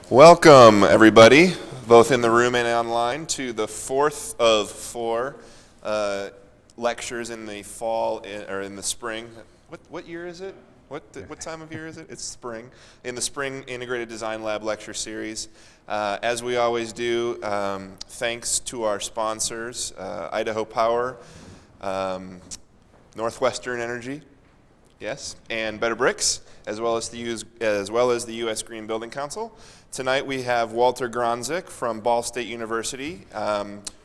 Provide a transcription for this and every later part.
Welcome, everybody, both in the room and online, to the fourth of four lectures in the fall or in the spring. What year is it? What time of year is it? It's spring. In the Spring Integrated Design Lab lecture series. As we always do, thanks to our sponsors, Idaho Power, Northwestern Energy, yes, and Better Bricks, as well as the U.S. Green Building Council. Tonight we have Walter Gronzik from Ball State University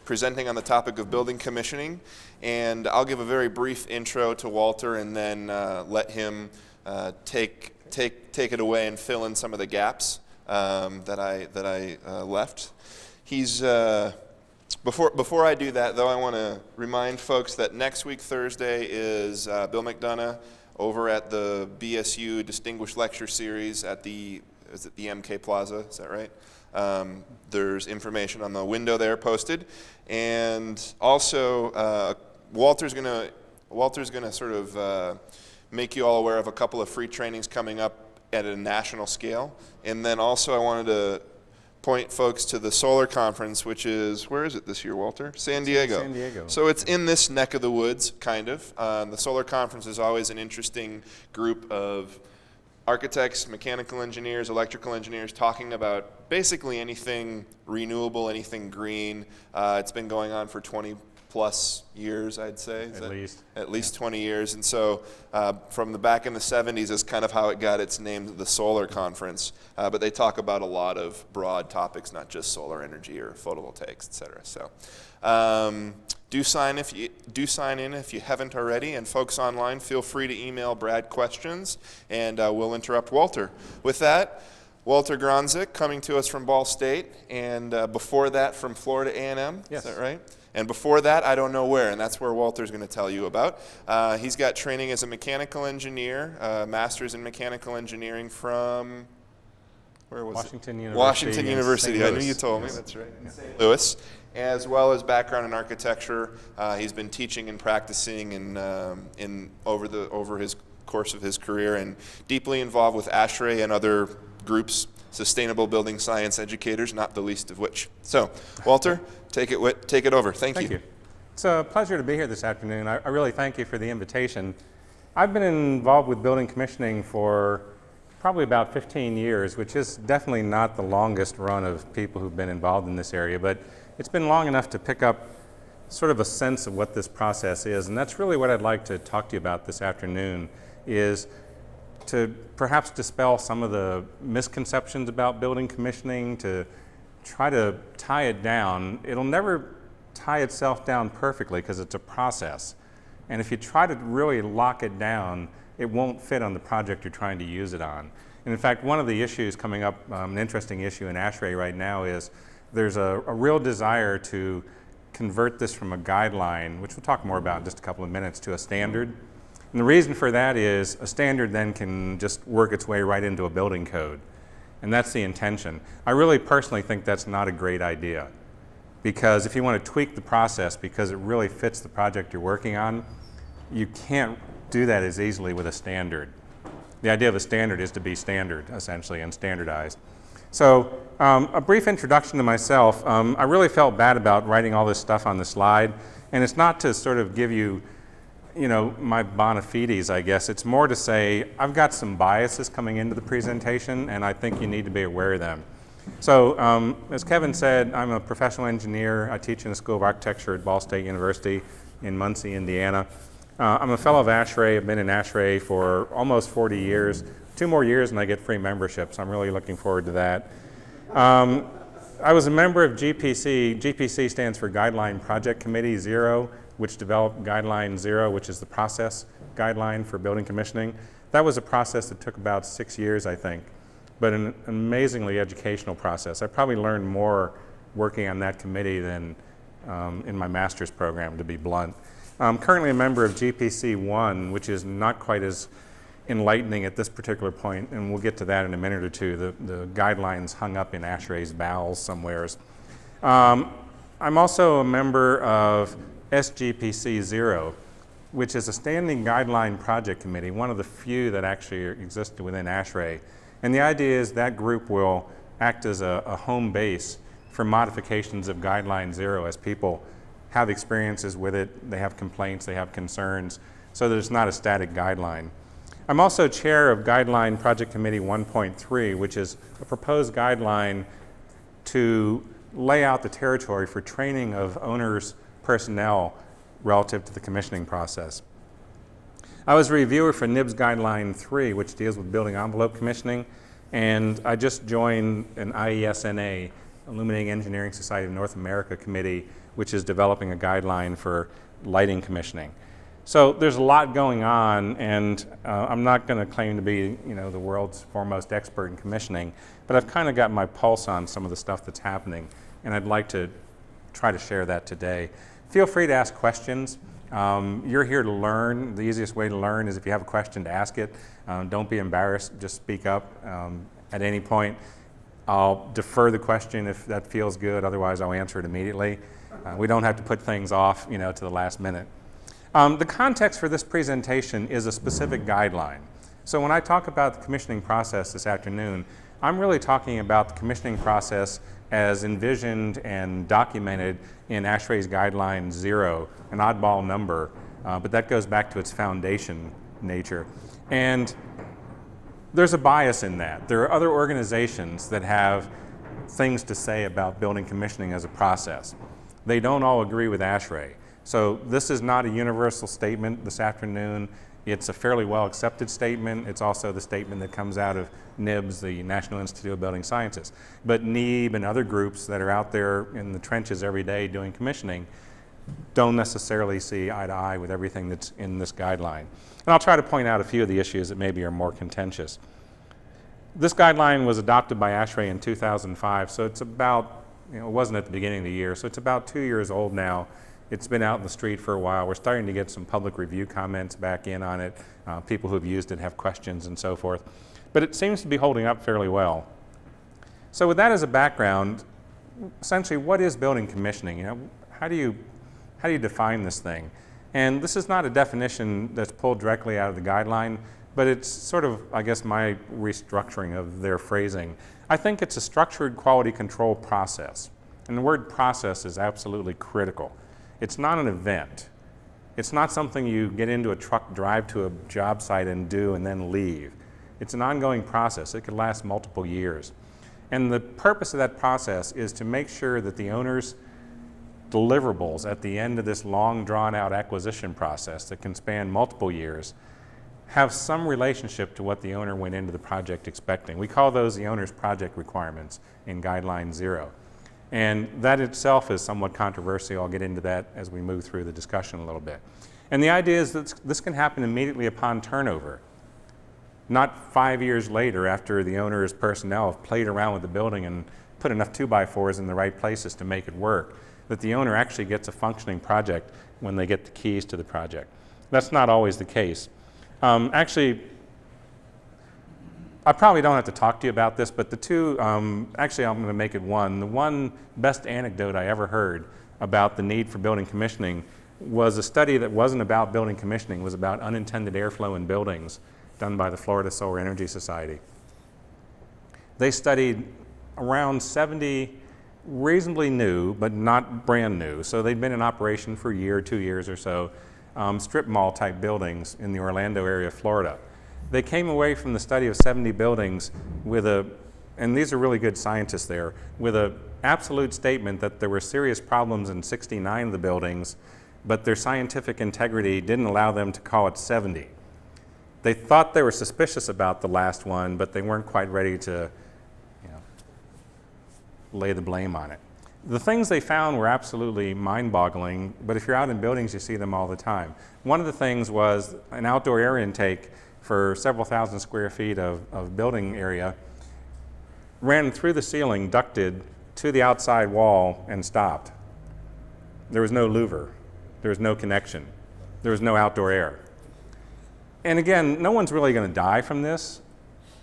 presenting on the topic of building commissioning, and I'll give a very brief intro to Walter and then let him take it away and fill in some of the gaps that I left. Before I do that, though, I want to remind folks that next week, Thursday, is Bill McDonough over at the BSU Distinguished Lecture Series at the MK Plaza, is that right? There's information on the window there posted. And also, Walter's gonna sort of make you all aware of a couple of free trainings coming up at a national scale. And then also I wanted to point folks to the solar conference, which is, where is it this year, Walter? San Diego. San Diego. So it's in this neck of the woods, kind of. The solar conference is always an interesting group of architects, mechanical engineers, electrical engineers talking about basically anything renewable, anything green. It's been going on for 20 plus years, I'd say. At least 20 years. And so from the back in the 70s is kind of how it got its name, the Solar Conference. But they talk about a lot of broad topics, not just solar energy or photovoltaics, et cetera. So do sign in if you haven't already. And folks online, feel free to email Brad questions, and we'll interrupt Walter. With that, Walter Gronzik coming to us from Ball State, and before that from Florida A&M, yes. Is that right? And before that, I don't know where, and that's where Walter's going to tell you about. He's got training as a mechanical engineer, master's in mechanical engineering from, where was Washington it? University. Washington University. I knew you told me, Yes. that's right. In St. Louis, as well as background in architecture. He's been teaching and practicing over his course of his career, and deeply involved with ASHRAE and other groups, sustainable building science educators, not the least of which. So, Walter, take it over. Thank you. Thank you. It's a pleasure to be here this afternoon. I really thank you for the invitation. I've been involved with building commissioning for probably about 15 years, which is definitely not the longest run of people who've been involved in this area, but it's been long enough to pick up sort of a sense of what this process is, and that's really what I'd like to talk to you about this afternoon, is to perhaps dispel some of the misconceptions about building commissioning, to try to tie it down. It'll never tie itself down perfectly because it's a process. And if you try to really lock it down, it won't fit on the project you're trying to use it on. And in fact, one of the issues coming up, an interesting issue in ASHRAE right now, is there's a real desire to convert this from a guideline, which we'll talk more about in just a couple of minutes, to a standard. And the reason for that is a standard then can just work its way right into a building code. And that's the intention. I really personally think that's not a great idea, because if you want to tweak the process because it really fits the project you're working on, you can't do that as easily with a standard. The idea of a standard is to be standard, essentially, and standardized. So a brief introduction to myself. I really felt bad about writing all this stuff on the slide, and it's not to sort of give you my bona fides, I guess. It's more to say I've got some biases coming into the presentation, and I think you need to be aware of them. So as Kevin said, I'm a professional engineer. I teach in the School of Architecture at Ball State University in Muncie, Indiana. I'm a fellow of ASHRAE. I've been in ASHRAE for almost 40 years. 2 more years and I get free membership, so I'm really looking forward to that. I was a member of GPC. GPC stands for Guideline Project Committee 0, which developed Guideline-0, which is the process guideline for building commissioning. That was a process that took about 6 years, I think, but an amazingly educational process. I probably learned more working on that committee than in my master's program, to be blunt. I'm currently a member of GPC 1, which is not quite as enlightening at this particular point, and we'll get to that in a minute or two. The guidelines hung up in ASHRAE's bowels somewheres. I'm also a member of SGPC 0, which is a standing guideline project committee, one of the few that actually exist within ASHRAE. And the idea is that group will act as a home base for modifications of Guideline-0 as people have experiences with it, they have complaints, they have concerns, so that it's not a static guideline. I'm also chair of Guideline Project Committee 1.3, which is a proposed guideline to lay out the territory for training of owners' personnel relative to the commissioning process. I was a reviewer for NIBS Guideline-3, which deals with building envelope commissioning, and I just joined an IESNA, Illuminating Engineering Society of North America committee, which is developing a guideline for lighting commissioning. So there's a lot going on, and I'm not going to claim to be, the world's foremost expert in commissioning, but I've kind of got my pulse on some of the stuff that's happening, and I'd like to try to share that today. Feel free to ask questions. You're here to learn. The easiest way to learn is if you have a question to ask it. Don't be embarrassed, just speak up at any point. I'll defer the question if that feels good, otherwise I'll answer it immediately. We don't have to put things off, to the last minute. The context for this presentation is a specific guideline. So when I talk about the commissioning process this afternoon, I'm really talking about the commissioning process as envisioned and documented in ASHRAE's Guideline-0, an oddball number, but that goes back to its foundation nature. And there's a bias in that. There are other organizations that have things to say about building commissioning as a process. They don't all agree with ASHRAE. So this is not a universal statement this afternoon. It's a fairly well accepted statement. It's also the statement that comes out of NIBS, the National Institute of Building Sciences. But NIBS and other groups that are out there in the trenches every day doing commissioning don't necessarily see eye to eye with everything that's in this guideline. And I'll try to point out a few of the issues that maybe are more contentious. This guideline was adopted by ASHRAE in 2005, so it's about, it wasn't at the beginning of the year, so it's about 2 years old now. It's been out in the street for a while. We're starting to get some public review comments back in on it. People who've used it have questions and so forth. But it seems to be holding up fairly well. So with that as a background, essentially what is building commissioning? How do you define this thing? And this is not a definition that's pulled directly out of the guideline, but it's sort of, I guess, my restructuring of their phrasing. I think it's a structured quality control process. And the word process is absolutely critical. It's not an event. It's not something you get into a truck, drive to a job site and do and then leave. It's an ongoing process. It could last multiple years. And the purpose of that process is to make sure that the owner's deliverables at the end of this long drawn-out acquisition process that can span multiple years have some relationship to what the owner went into the project expecting. We call those the owner's project requirements in Guideline-0. And that itself is somewhat controversial. I'll get into that as we move through the discussion a little bit. And the idea is that this can happen immediately upon turnover, not 5 years later after the owner's personnel have played around with the building and put enough 2x4s in the right places to make it work, that the owner actually gets a functioning project when they get the keys to the project. That's not always the case. Actually, I probably don't have to talk to you about this, but the two, actually I'm going to make it one. The one best anecdote I ever heard about the need for building commissioning was a study that wasn't about building commissioning, it was about unintended airflow in buildings done by the Florida Solar Energy Society. They studied around 70 reasonably new, but not brand new, so they'd been in operation for a year, 2 years or so, strip mall type buildings in the Orlando area of Florida. They came away from the study of 70 buildings with and these are really good scientists there, with an absolute statement that there were serious problems in 69 of the buildings, but their scientific integrity didn't allow them to call it 70. They thought they were suspicious about the last one, but they weren't quite ready to lay the blame on it. The things they found were absolutely mind-boggling, but if you're out in buildings, you see them all the time. One of the things was an outdoor air intake for several thousand square feet of building area ran through the ceiling, ducted to the outside wall, and stopped. There was no louver. There was no connection. There was no outdoor air. And again, no one's really going to die from this,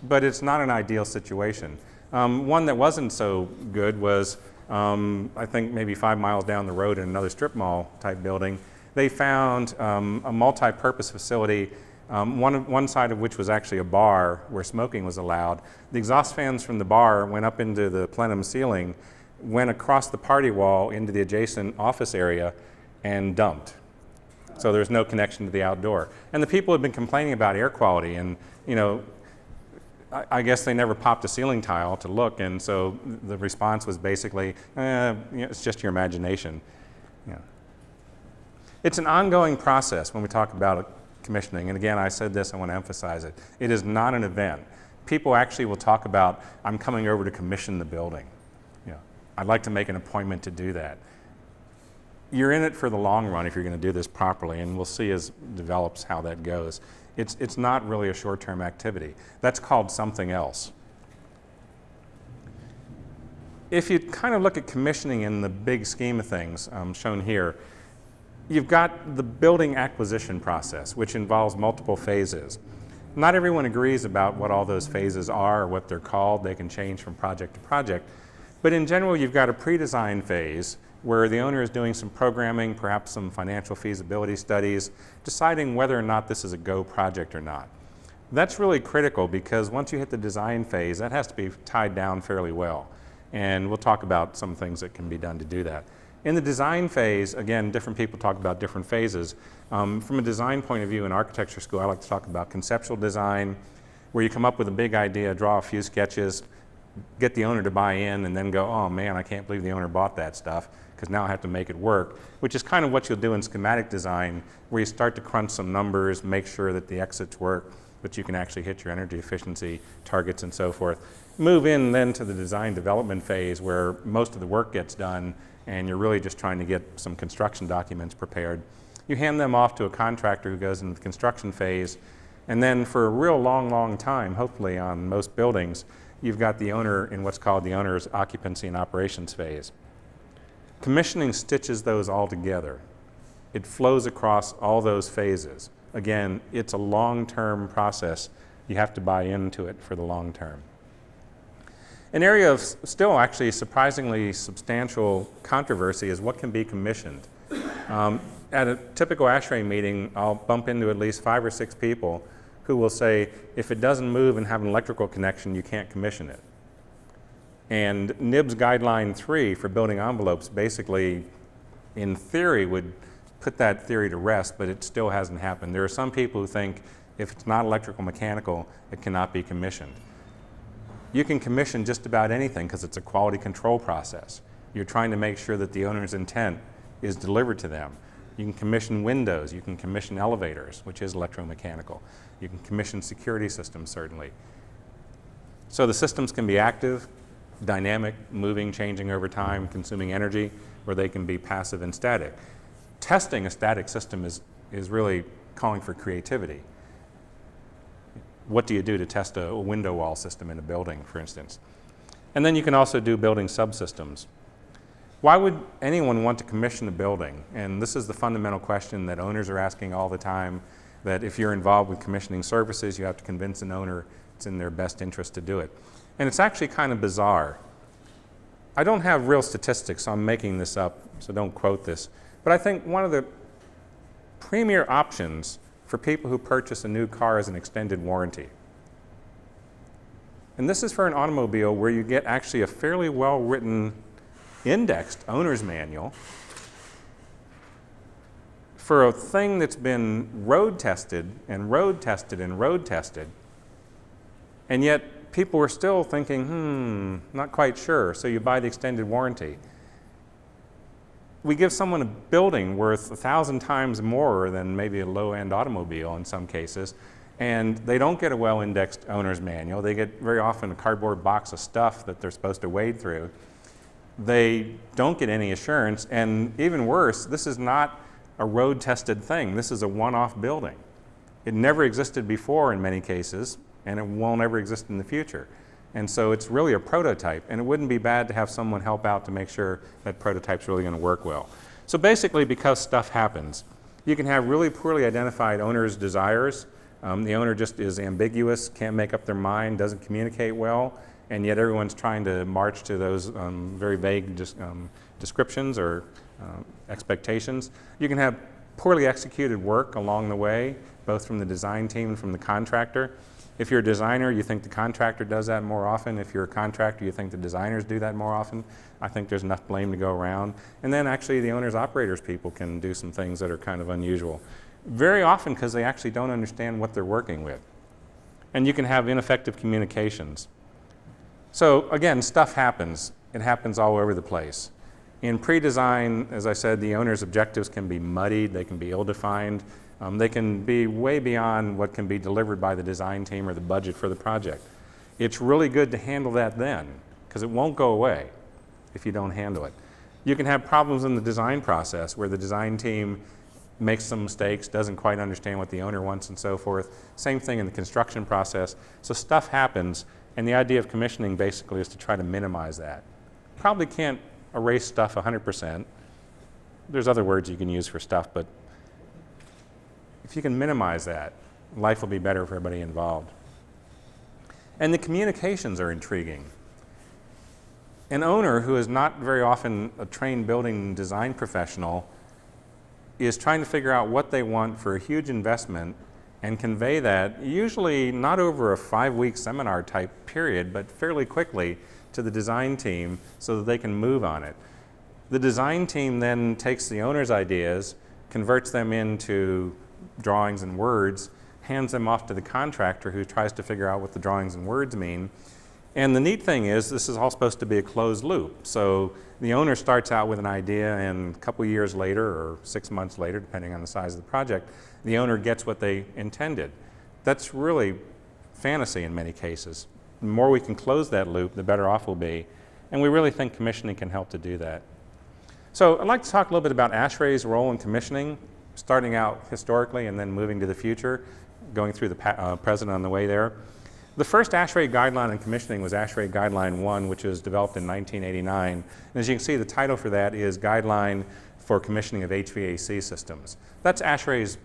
but it's not an ideal situation. One that wasn't so good was, I think maybe 5 miles down the road in another strip mall type building, they found a multi-purpose facility one side of which was actually a bar where smoking was allowed. The exhaust fans from the bar went up into the plenum ceiling, went across the party wall into the adjacent office area, and dumped. So there's no connection to the outdoor. And the people had been complaining about air quality, and I guess they never popped a ceiling tile to look, and so the response was basically, it's just your imagination. It's an ongoing process when we talk about commissioning, and again, I said this, I want to emphasize it. It is not an event. People actually will talk about, I'm coming over to commission the building. I'd like to make an appointment to do that. You're in it for the long run if you're going to do this properly, and we'll see as it develops how that goes. It's not really a short-term activity. That's called something else. If you kind of look at commissioning in the big scheme of things, shown here, you've got the building acquisition process, which involves multiple phases. Not everyone agrees about what all those phases are or what they're called. They can change from project to project. But in general, you've got a pre-design phase where the owner is doing some programming, perhaps some financial feasibility studies, deciding whether or not this is a go project or not. That's really critical because once you hit the design phase, that has to be tied down fairly well. And we'll talk about some things that can be done to do that. In the design phase, again, different people talk about different phases. From a design point of view in architecture school, I like to talk about conceptual design, where you come up with a big idea, draw a few sketches, get the owner to buy in, and then go, oh man, I can't believe the owner bought that stuff, because now I have to make it work, which is kind of what you'll do in schematic design, where you start to crunch some numbers, make sure that the exits work, but you can actually hit your energy efficiency targets and so forth. Move in then to the design development phase, where most of the work gets done, and you're really just trying to get some construction documents prepared. You hand them off to a contractor who goes into the construction phase, and then for a real long time, hopefully on most buildings, you've got the owner in what's called the owner's occupancy and operations phase. Commissioning stitches those all together. It flows across all those phases. Again, it's a long-term process. You have to buy into it for the long term. An area of still actually surprisingly substantial controversy is what can be commissioned. At a typical ASHRAE meeting, I'll bump into at least 5 or 6 people who will say, if it doesn't move and have an electrical connection, you can't commission it. And NIBS Guideline 3 for building envelopes basically, in theory, would put that theory to rest, but it still hasn't happened. There are some people who think if it's not electrical mechanical, it cannot be commissioned. You can commission just about anything because it's a quality control process. You're trying to make sure that the owner's intent is delivered to them. You can commission windows, you can commission elevators, which is electromechanical. You can commission security systems, certainly. So the systems can be active, dynamic, moving, changing over time, consuming energy, or they can be passive and static. Testing a static system is really calling for creativity. What do you do to test a window wall system in a building, for instance? And then you can also do building subsystems. Why would anyone want to commission a building? And this is the fundamental question that owners are asking all the time, that if you're involved with commissioning services, you have to convince an owner it's in their best interest to do it. And it's actually kind of bizarre. I don't have real statistics, so I'm making this up, so don't quote this. But I think one of the premier options for people who purchase a new car is an extended warranty. And this is for an automobile where you get actually a fairly well-written indexed owner's manual for a thing that's been road tested and road tested and road tested, and yet people are still thinking, not quite sure, so you buy the extended warranty. We give someone a building worth 1,000 times more than maybe a low-end automobile in some cases, and they don't get a well-indexed owner's manual. They get very often a cardboard box of stuff that they're supposed to wade through. They don't get any assurance, and even worse, this is not a road-tested thing. This is a one-off building. It never existed before in many cases, and it won't ever exist in the future. And so it's really a prototype, and it wouldn't be bad to have someone help out to make sure that prototype's really going to work well. So basically, because stuff happens, you can have really poorly identified owners' desires. The owner just is ambiguous, can't make up their mind, doesn't communicate well, and yet everyone's trying to march to those very vague descriptions or expectations. You can have poorly executed work along the way, both from the design team and from the contractor. If you're a designer, you think the contractor does that more often. If you're a contractor, you think the designers do that more often. I think there's enough blame to go around. And then actually the owners, operators people can do some things that are kind of unusual. Very often because they actually don't understand what they're working with. And you can have ineffective communications. So again, stuff happens. It happens all over the place. In pre-design, as I said, the owner's objectives can be muddied, they can be ill-defined, they can be way beyond what can be delivered by the design team or the budget for the project. It's really good to handle that then, because it won't go away if you don't handle it. You can have problems in the design process where the design team makes some mistakes, doesn't quite understand what the owner wants and so forth. Same thing in the construction process. So stuff happens, and the idea of commissioning basically is to try to minimize that. Probably can't erase stuff 100%. There's other words you can use for stuff, but if you can minimize that, life will be better for everybody involved. And the communications are intriguing. An owner who is not very often a trained building design professional is trying to figure out what they want for a huge investment and convey that, usually not over a 5-week seminar type period, but fairly quickly to the design team so that they can move on it. The design team then takes the owner's ideas, converts them into drawings and words, hands them off to the contractor who tries to figure out what the drawings and words mean. And the neat thing is this is all supposed to be a closed loop. So the owner starts out with an idea, and a couple years later or 6 months later, depending on the size of the project, the owner gets what they intended. That's really fantasy in many cases. The more we can close that loop, the better off we'll be. And we really think commissioning can help to do that. So I'd like to talk a little bit about ASHRAE's role in commissioning, starting out historically and then moving to the future, going through the present on the way there. The first ASHRAE guideline on commissioning was ASHRAE Guideline-0, which was developed in 1989. And as you can see, the title for that is Guideline for Commissioning of HVAC Systems. That's ASHRAE's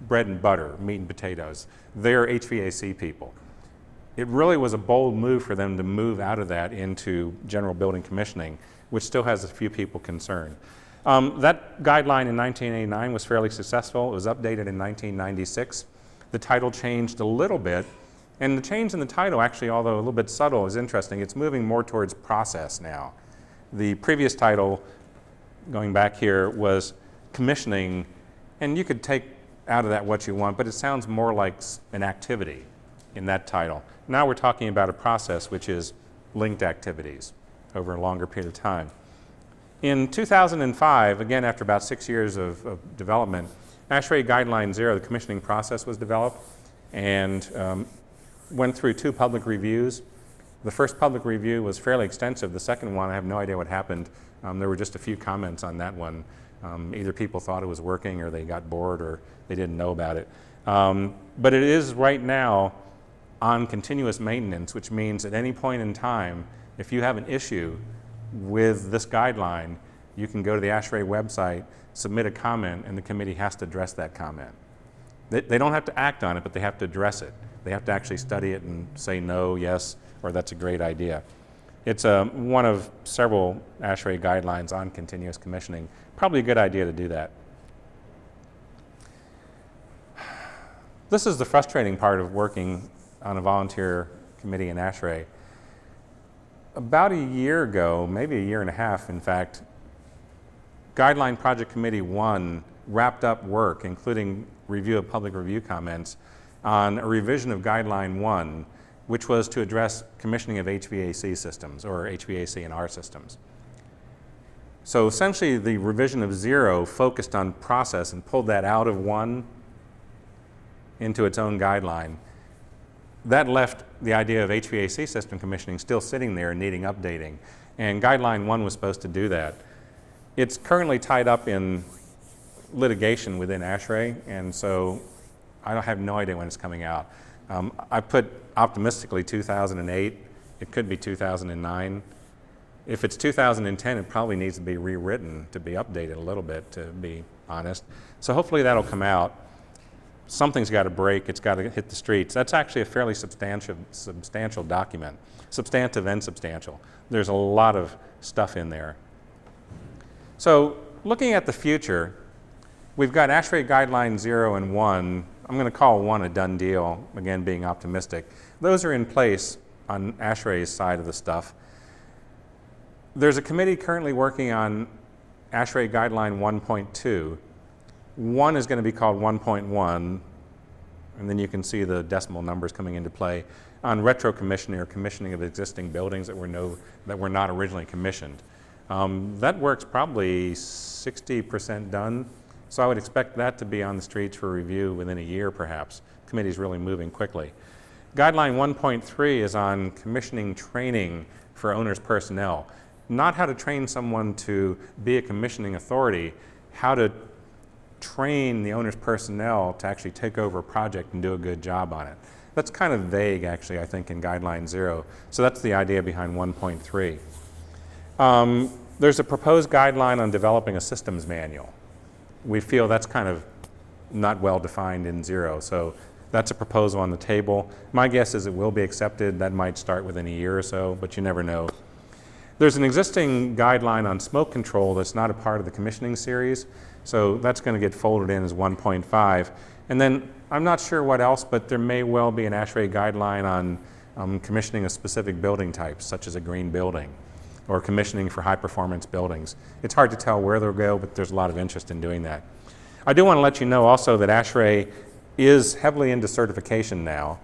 bread and butter, meat and potatoes. They're HVAC people. It really was a bold move for them to move out of that into general building commissioning, which still has a few people concerned. That guideline in 1989 was fairly successful. It was updated in 1996. The title changed a little bit, and the change in the title, actually, although a little bit subtle, is interesting. It's moving more towards process now. The previous title, going back here, was commissioning, and you could take out of that what you want, but it sounds more like an activity in that title. Now we're talking about a process which is linked activities over a longer period of time. In 2005, again after about 6 years of development, ASHRAE Guideline-0, the commissioning process, was developed and went through 2 public reviews. The first public review was fairly extensive. The second one, I have no idea what happened. There were just a few comments on that one. Either people thought it was working or they got bored or they didn't know about it. But it is right now on continuous maintenance, which means at any point in time, if you have an issue with this guideline, you can go to the ASHRAE website, submit a comment, and the committee has to address that comment. They don't have to act on it, but they have to address it. They have to actually study it and say no, yes, or that's a great idea. It's one of several ASHRAE guidelines on continuous commissioning. Probably a good idea to do that. This is the frustrating part of working on a volunteer committee in ASHRAE. About a year ago, maybe a year and a half, in fact, Guideline Project Committee 1 wrapped up work, including review of public review comments, on a revision of Guideline 1, which was to address commissioning of HVAC systems, or HVAC and R systems. So essentially, the revision of 0 focused on process and pulled that out of 1 into its own guideline. That left the idea of HVAC system commissioning still sitting there and needing updating. And Guideline 1 was supposed to do that. It's currently tied up in litigation within ASHRAE, and so I have no idea when it's coming out. I put optimistically 2008. It could be 2009. If it's 2010, it probably needs to be rewritten to be updated a little bit, to be honest. So hopefully that'll come out. Something's got to break. It's got to hit the streets. That's actually a fairly substantial document, substantive and substantial. There's a lot of stuff in there. So looking at the future, We've got ASHRAE Guideline 0 and 1. I'm going to call 1 a done deal, again being optimistic. Those are in place on ASHRAE's side of the stuff. There's a committee currently working on ASHRAE Guideline 1.2. 1 is going to be called 1.1, and then you can see the decimal numbers coming into play on retro commissioning or commissioning of existing buildings that were not originally commissioned. That work's probably 60% done, so I would expect that to be on the streets for review within a year perhaps. Committee's really moving quickly. Guideline 1.3 is on commissioning training for owner's personnel. Not how to train someone to be a commissioning authority, how to train the owner's personnel to actually take over a project and do a good job on it. That's kind of vague, actually, I think, in Guideline 0. So that's the idea behind 1.3. There's a proposed guideline on developing a systems manual. We feel that's kind of not well defined in 0, so that's a proposal on the table. My guess is it will be accepted. That might start within a year or so, but you never know. There's an existing guideline on smoke control that's not a part of the commissioning series, so that's going to get folded in as 1.5. And then I'm not sure what else, but there may well be an ASHRAE guideline on commissioning a specific building type, such as a green building, or commissioning for high-performance buildings. It's hard to tell where they'll go, but there's a lot of interest in doing that. I do want to let you know also that ASHRAE is heavily into certification now,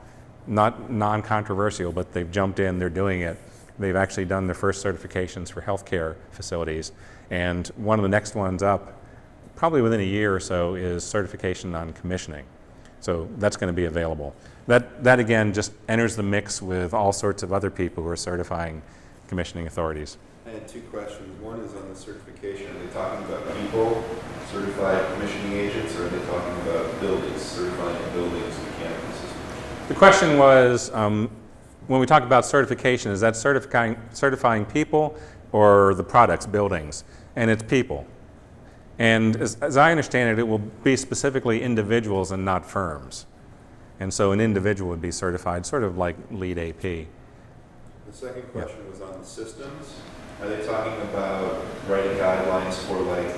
not non-controversial, but they've jumped in, they're doing it. They've actually done their first certifications for healthcare facilities, and one of the next ones up, probably within a year or so, is certification on commissioning. So that's going to be available. That again just enters the mix with all sorts of other people who are certifying commissioning authorities. I had two questions. One is on the certification. Are they talking about people, certified commissioning agents, or are they talking about buildings, certifying buildings, mechanical systems? The question was, when we talk about certification, is that certifying people or the products, buildings? And it's people. And as I understand it, it will be specifically individuals and not firms. And so an individual would be certified, sort of like lead AP. The second question was on the systems. Are they talking about writing guidelines for like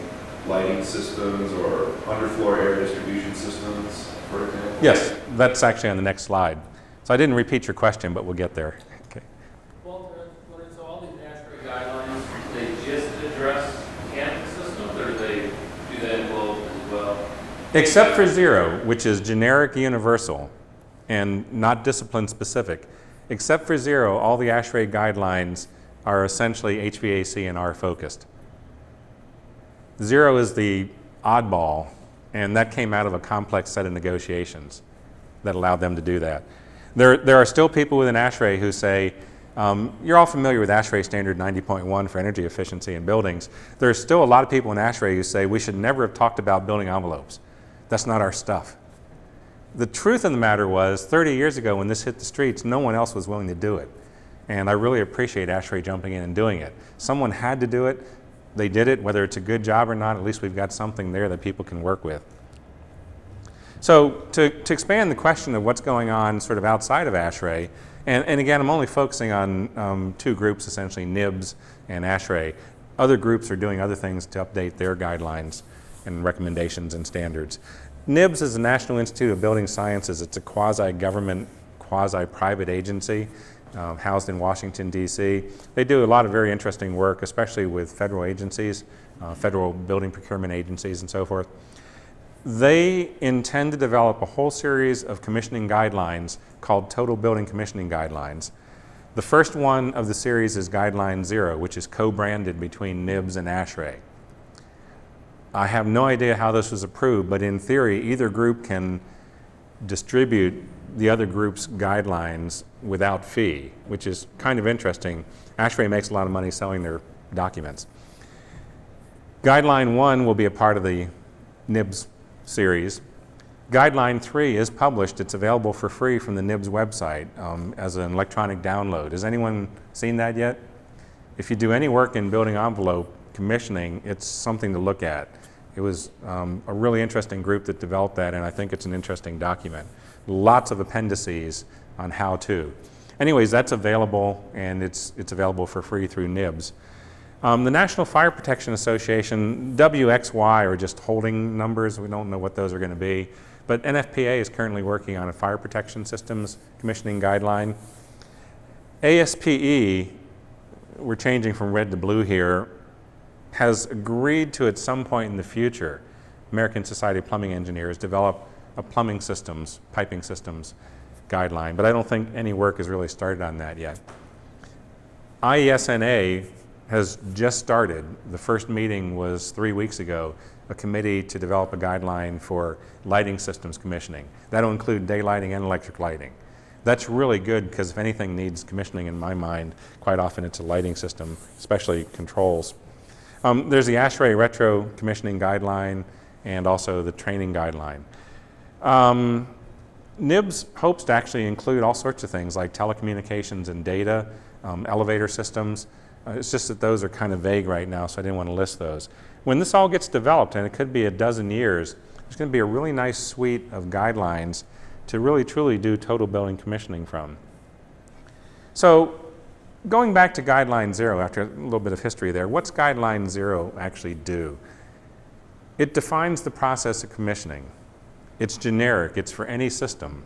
lighting systems or underfloor air distribution systems, for example? Yes, that's actually on the next slide. So I didn't repeat your question, but we'll get there. Okay. Walter, so all these ASHRAE guidelines, they just address mechanical systems, or do they do that in both as well? Except for 0, which is generic universal and not discipline specific. Except for 0, all the ASHRAE guidelines are essentially HVAC and R focused. 0 is the oddball, and that came out of a complex set of negotiations that allowed them to do that. There are still people within ASHRAE who say, you're all familiar with ASHRAE Standard 90.1 for energy efficiency in buildings. There's still a lot of people in ASHRAE who say we should never have talked about building envelopes. That's not our stuff. The truth of the matter was, 30 years ago when this hit the streets, no one else was willing to do it. And I really appreciate ASHRAE jumping in and doing it. Someone had to do it. They did it. Whether it's a good job or not, at least we've got something there that people can work with. So to expand the question of what's going on sort of outside of ASHRAE, and again, I'm only focusing on 2 groups, essentially NIBS and ASHRAE. Other groups are doing other things to update their guidelines and recommendations and standards. NIBS is the National Institute of Building Sciences. It's a quasi-government, quasi-private agency housed in Washington, D.C. They do a lot of very interesting work, especially with federal agencies, federal building procurement agencies and so forth. They intend to develop a whole series of commissioning guidelines called Total Building Commissioning Guidelines. The first one of the series is Guideline 0, which is co-branded between NIBS and ASHRAE. I have no idea how this was approved, but in theory, either group can distribute the other group's guidelines without fee, which is kind of interesting. ASHRAE makes a lot of money selling their documents. Guideline 1 will be a part of the NIBS series. Guideline 3 is published. It's available for free from the NIBS website as an electronic download. Has anyone seen that yet? If you do any work in building envelope commissioning, it's something to look at. It was a really interesting group that developed that, and I think it's an interesting document. Lots of appendices on how to. Anyways, that's available, and it's available for free through NIBS. The National Fire Protection Association, WXY are just holding numbers. We don't know what those are going to be. But NFPA is currently working on a fire protection systems commissioning guideline. ASPE, we're changing from red to blue here, has agreed to at some point in the future, American Society of Plumbing Engineers develop a plumbing systems, piping systems guideline, but I don't think any work has really started on that yet. IESNA has just started. The first meeting was 3 weeks ago, a committee to develop a guideline for lighting systems commissioning. That'll include day lighting and electric lighting. That's really good because if anything needs commissioning in my mind, quite often it's a lighting system, especially controls. There's the ASHRAE Retro Commissioning Guideline and also the training guideline. NIBS hopes to actually include all sorts of things like telecommunications and data, elevator systems. It's just that those are kind of vague right now, so I didn't want to list those. When this all gets developed, and it could be a dozen years, there's going to be a really nice suite of guidelines to really truly do total building commissioning from. So going back to Guideline-0, after a little bit of history there, what's Guideline-0 actually do? It defines the process of commissioning. It's generic, it's for any system.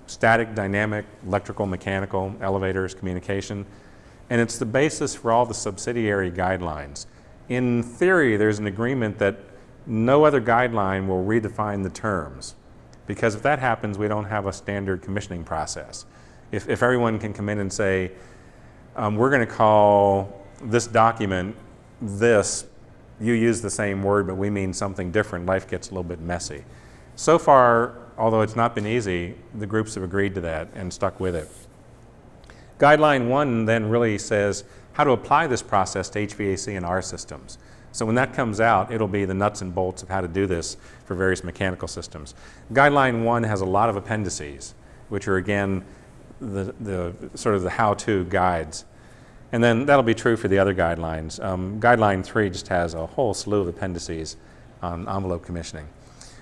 Static, dynamic, electrical, mechanical, elevators, communication, and it's the basis for all the subsidiary guidelines. In theory, there's an agreement that no other guideline will redefine the terms, because if that happens, we don't have a standard commissioning process. If everyone can come in and say, we're going to call this document this, you use the same word, but we mean something different, life gets a little bit messy. So far, although it's not been easy, the groups have agreed to that and stuck with it. Guideline 1 then really says how to apply this process to HVAC and R systems. So when that comes out, it'll be the nuts and bolts of how to do this for various mechanical systems. Guideline 1 has a lot of appendices, which are again the sort of the how-to guides. And then that'll be true for the other guidelines. Guideline 3 just has a whole slew of appendices on envelope commissioning.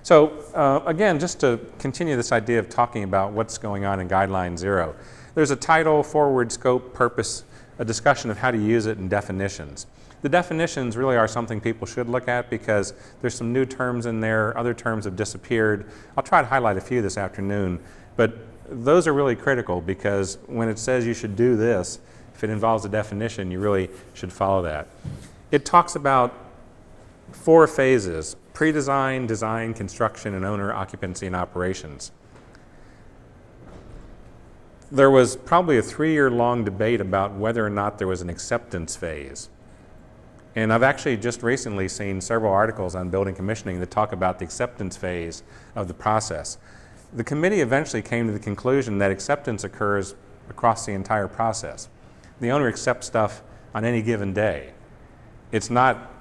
So again, just to continue this idea of talking about what's going on in Guideline-0, there's a title, forward, scope, purpose, a discussion of how to use it, and definitions. The definitions really are something people should look at because there's some new terms in there, other terms have disappeared. I'll try to highlight a few this afternoon, but those are really critical because when it says you should do this, if it involves a definition, you really should follow that. It talks about 4 phases: pre-design, design, construction, and owner, occupancy, and operations. There was probably a 3-year-long debate about whether or not there was an acceptance phase. And I've actually just recently seen several articles on building commissioning that talk about the acceptance phase of the process. The committee eventually came to the conclusion that acceptance occurs across the entire process. The owner accepts stuff on any given day. It's not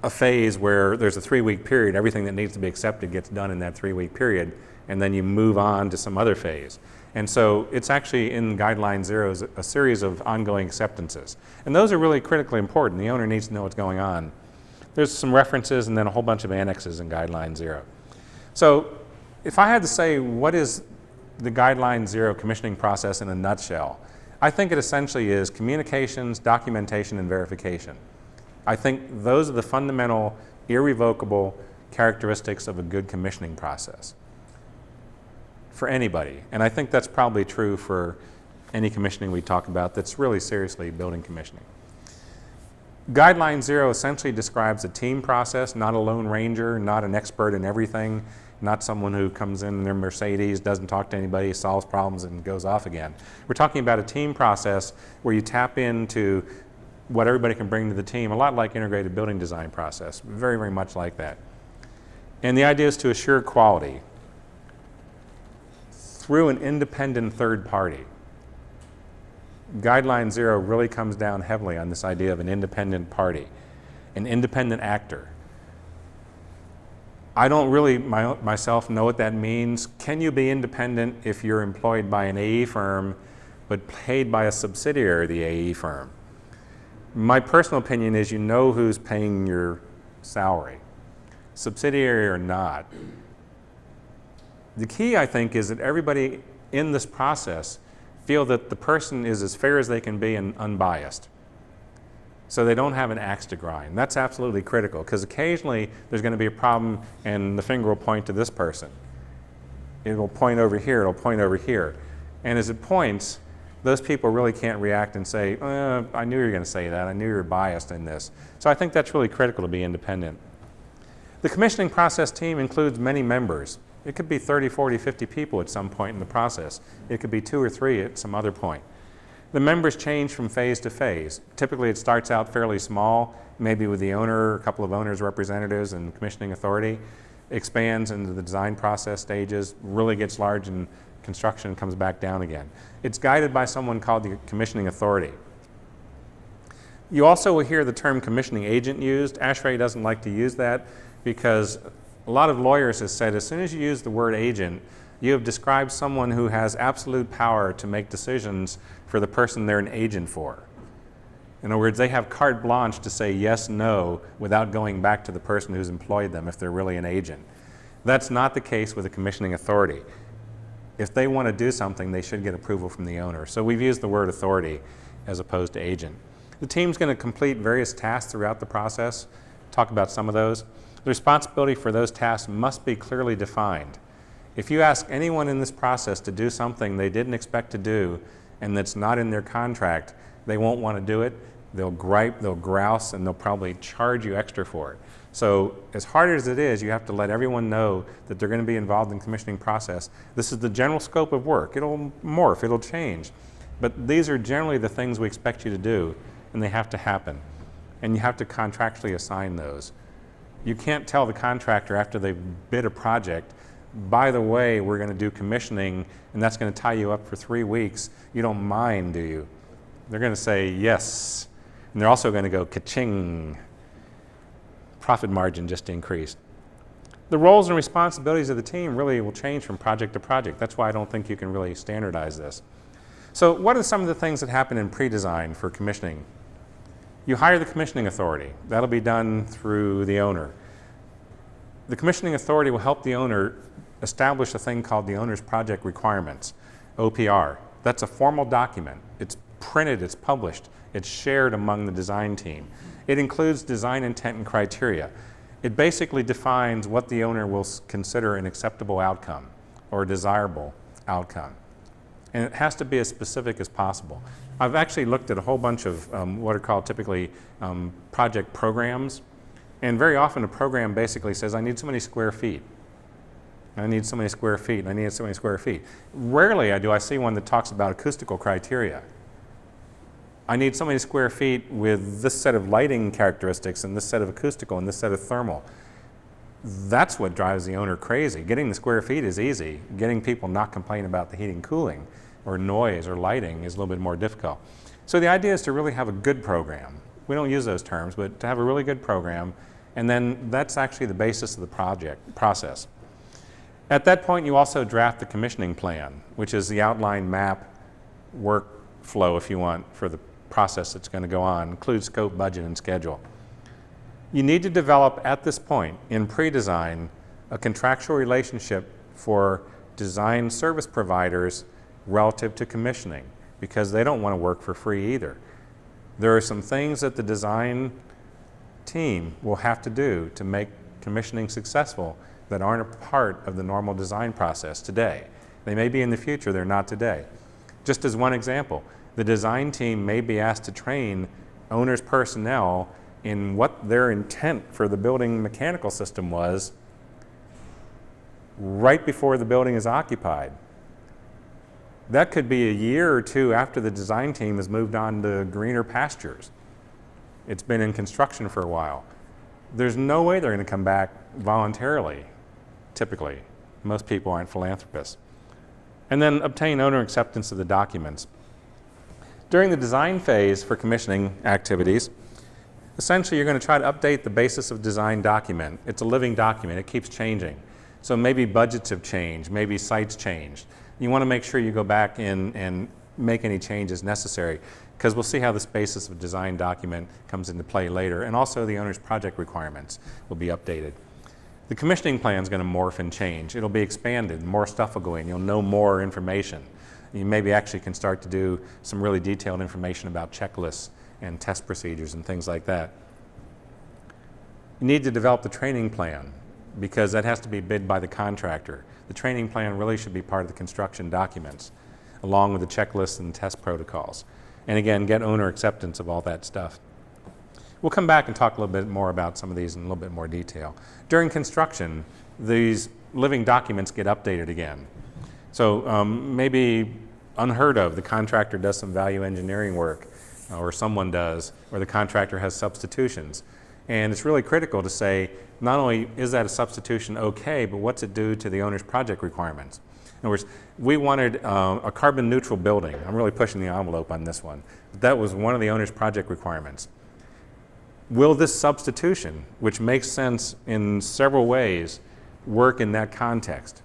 a phase where there's a 3-week period, everything that needs to be accepted gets done in that 3-week period, and then you move on to some other phase. And so it's actually in Guideline-0 a series of ongoing acceptances. And those are really critically important. The owner needs to know what's going on. There's some references and then a whole bunch of annexes in Guideline-0. So if I had to say what is the Guideline-0 commissioning process in a nutshell, I think it essentially is communications, documentation, and verification. I think those are the fundamental, irrevocable characteristics of a good commissioning process for anybody. And I think that's probably true for any commissioning we talk about that's really seriously building commissioning. Guideline-0 essentially describes a team process, not a lone ranger, not an expert in everything, not someone who comes in their Mercedes, doesn't talk to anybody, solves problems, and goes off again. We're talking about a team process where you tap into what everybody can bring to the team, a lot like integrated building design process, very, very much like that. And the idea is to assure quality through an independent third party. Guideline-0 really comes down heavily on this idea of an independent party, an independent actor. I don't really myself know what that means. Can you be independent if you're employed by an AE firm but paid by a subsidiary of the AE firm? My personal opinion is you know who's paying your salary, subsidiary or not. The key, I think, is that everybody in this process feel that the person is as fair as they can be and unbiased. So they don't have an axe to grind. That's absolutely critical, because occasionally there's going to be a problem and the finger will point to this person. It will point over here, it'll point over here. And as it points, those people really can't react and say, I knew you were going to say that, I knew you were biased in this. So I think that's really critical to be independent. The commissioning process team includes many members. It could be 30, 40, 50 people at some point in the process. It could be 2 or 3 at some other point. The members change from phase to phase. Typically it starts out fairly small, maybe with the owner, a couple of owners' representatives and commissioning authority, expands into the design process stages, really gets large in construction and comes back down again. It's guided by someone called the commissioning authority. You also will hear the term commissioning agent used. ASHRAE doesn't like to use that because a lot of lawyers have said as soon as you use the word agent, you have described someone who has absolute power to make decisions for the person they're an agent for. In other words, they have carte blanche to say yes, no, without going back to the person who's employed them if they're really an agent. That's not the case with a commissioning authority. If they want to do something, they should get approval from the owner. So we've used the word authority as opposed to agent. The team's going to complete various tasks throughout the process. Talk about some of those. The responsibility for those tasks must be clearly defined. If you ask anyone in this process to do something they didn't expect to do and that's not in their contract, they won't want to do it. They'll gripe, they'll grouse, and they'll probably charge you extra for it. So as hard as it is, you have to let everyone know that they're going to be involved in the commissioning process. This is the general scope of work. It'll morph, it'll change. But these are generally the things we expect you to do, and they have to happen. And you have to contractually assign those. You can't tell the contractor after they've bid a project, by the way, we're going to do commissioning, and that's going to tie you up for 3 weeks. You don't mind, do you? They're going to say yes. And they're also going to go ka-ching. Profit margin just increased. The roles and responsibilities of the team really will change from project to project. That's why I don't think you can really standardize this. So what are some of the things that happen in pre-design for commissioning? You hire the commissioning authority. That'll be done through the owner. The commissioning authority will help the owner establish a thing called the owner's project requirements, OPR. That's a formal document. It's printed, it's published, it's shared among the design team. It includes design intent and criteria. It basically defines what the owner will consider an acceptable outcome or a desirable outcome. And it has to be as specific as possible. I've actually looked at a whole bunch of what are called typically project programs. And very often a program basically says, I need so many square feet. I need so many square feet, and I need so many square feet. Rarely do I see one that talks about acoustical criteria. I need so many square feet with this set of lighting characteristics and this set of acoustical and this set of thermal. That's what drives the owner crazy. Getting the square feet is easy. Getting people not complain about the heating and cooling or noise or lighting is a little bit more difficult. So the idea is to really have a good program. We don't use those terms, but to have a really good program, and then that's actually the basis of the project process. At that point, you also draft the commissioning plan, which is the outline map, workflow, if you want, for the process that's going to go on, includes scope, budget, and schedule. You need to develop at this point in pre-design a contractual relationship for design service providers relative to commissioning, because they don't want to work for free either. There are some things that the design team will have to do to make commissioning successful that aren't a part of the normal design process today. They may be in the future, they're not today. Just as one example, the design team may be asked to train owner's personnel in what their intent for the building mechanical system was right before the building is occupied. That could be a year or two after the design team has moved on to greener pastures. It's been in construction for a while. There's no way they're going to come back voluntarily, typically. Most people aren't philanthropists. And then obtain owner acceptance of the documents. During the design phase for commissioning activities, essentially you're going to try to update the basis of design document. It's a living document, it keeps changing. So maybe budgets have changed, maybe sites changed. You want to make sure you go back in and make any changes necessary, because we'll see how this basis of design document comes into play later, and also the owner's project requirements will be updated. The commissioning plan is going to morph and change. It'll be expanded, more stuff will go in, you'll know more information. You maybe actually can start to do some really detailed information about checklists and test procedures and things like that. You need to develop the training plan because that has to be bid by the contractor. The training plan really should be part of the construction documents, along with the checklists and test protocols. And again, get owner acceptance of all that stuff. We'll come back and talk a little bit more about some of these in a little bit more detail. During construction, these living documents get updated again. So maybe unheard of, the contractor does some value engineering work, or someone does, or the contractor has substitutions. And it's really critical to say, not only is that a substitution okay, but what's it do to the owner's project requirements? In other words, we wanted a carbon neutral building. I'm really pushing the envelope on this one. But that was one of the owner's project requirements. Will this substitution, which makes sense in several ways, work in that context?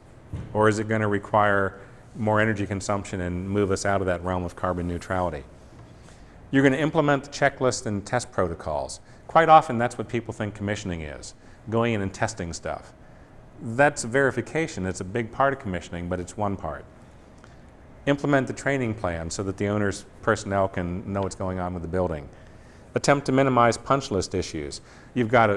Or is it going to require more energy consumption and move us out of that realm of carbon neutrality? You're going to implement the checklist and test protocols. Quite often that's what people think commissioning is, going in and testing stuff. That's verification. It's a big part of commissioning, but it's one part. Implement the training plan so that the owner's personnel can know what's going on with the building. Attempt to minimize punch list issues. You've got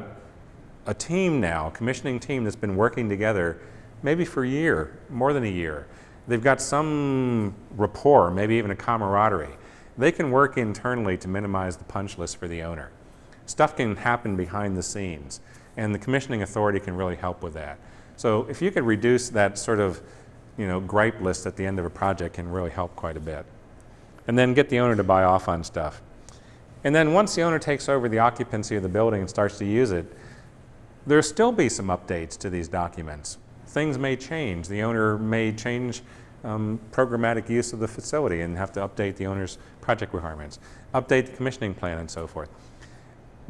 a team now, a commissioning team that's been working together maybe for a year, more than a year. They've got some rapport, maybe even a camaraderie. They can work internally to minimize the punch list for the owner. Stuff can happen behind the scenes, and the commissioning authority can really help with that. So if you could reduce that sort of gripe list at the end of a project, can really help quite a bit. And then get the owner to buy off on stuff. And then once the owner takes over the occupancy of the building and starts to use it, there'll still be some updates to these documents. Things may change. The owner may change programmatic use of the facility and have to update the owner's project requirements, update the commissioning plan and so forth.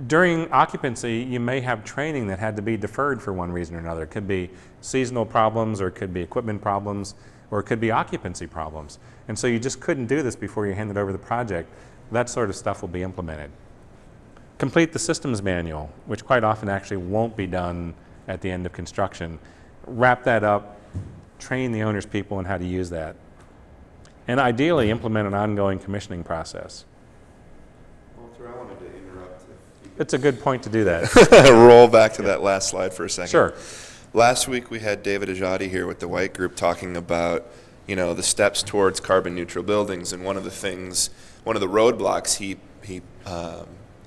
During occupancy, you may have training that had to be deferred for one reason or another. It could be seasonal problems, or it could be equipment problems, or it could be occupancy problems. And so you just couldn't do this before you handed over the project. That sort of stuff will be implemented. Complete the systems manual, which quite often actually won't be done at the end of construction. Wrap that up, train the owner's people on how to use that. And ideally implement an ongoing commissioning process. Walter, I wanted to interrupt. It's a good point to do that. Roll back to that last slide for a second. Sure. Last week we had David Ajati here with the White Group talking about the steps towards carbon neutral buildings, and one of the roadblocks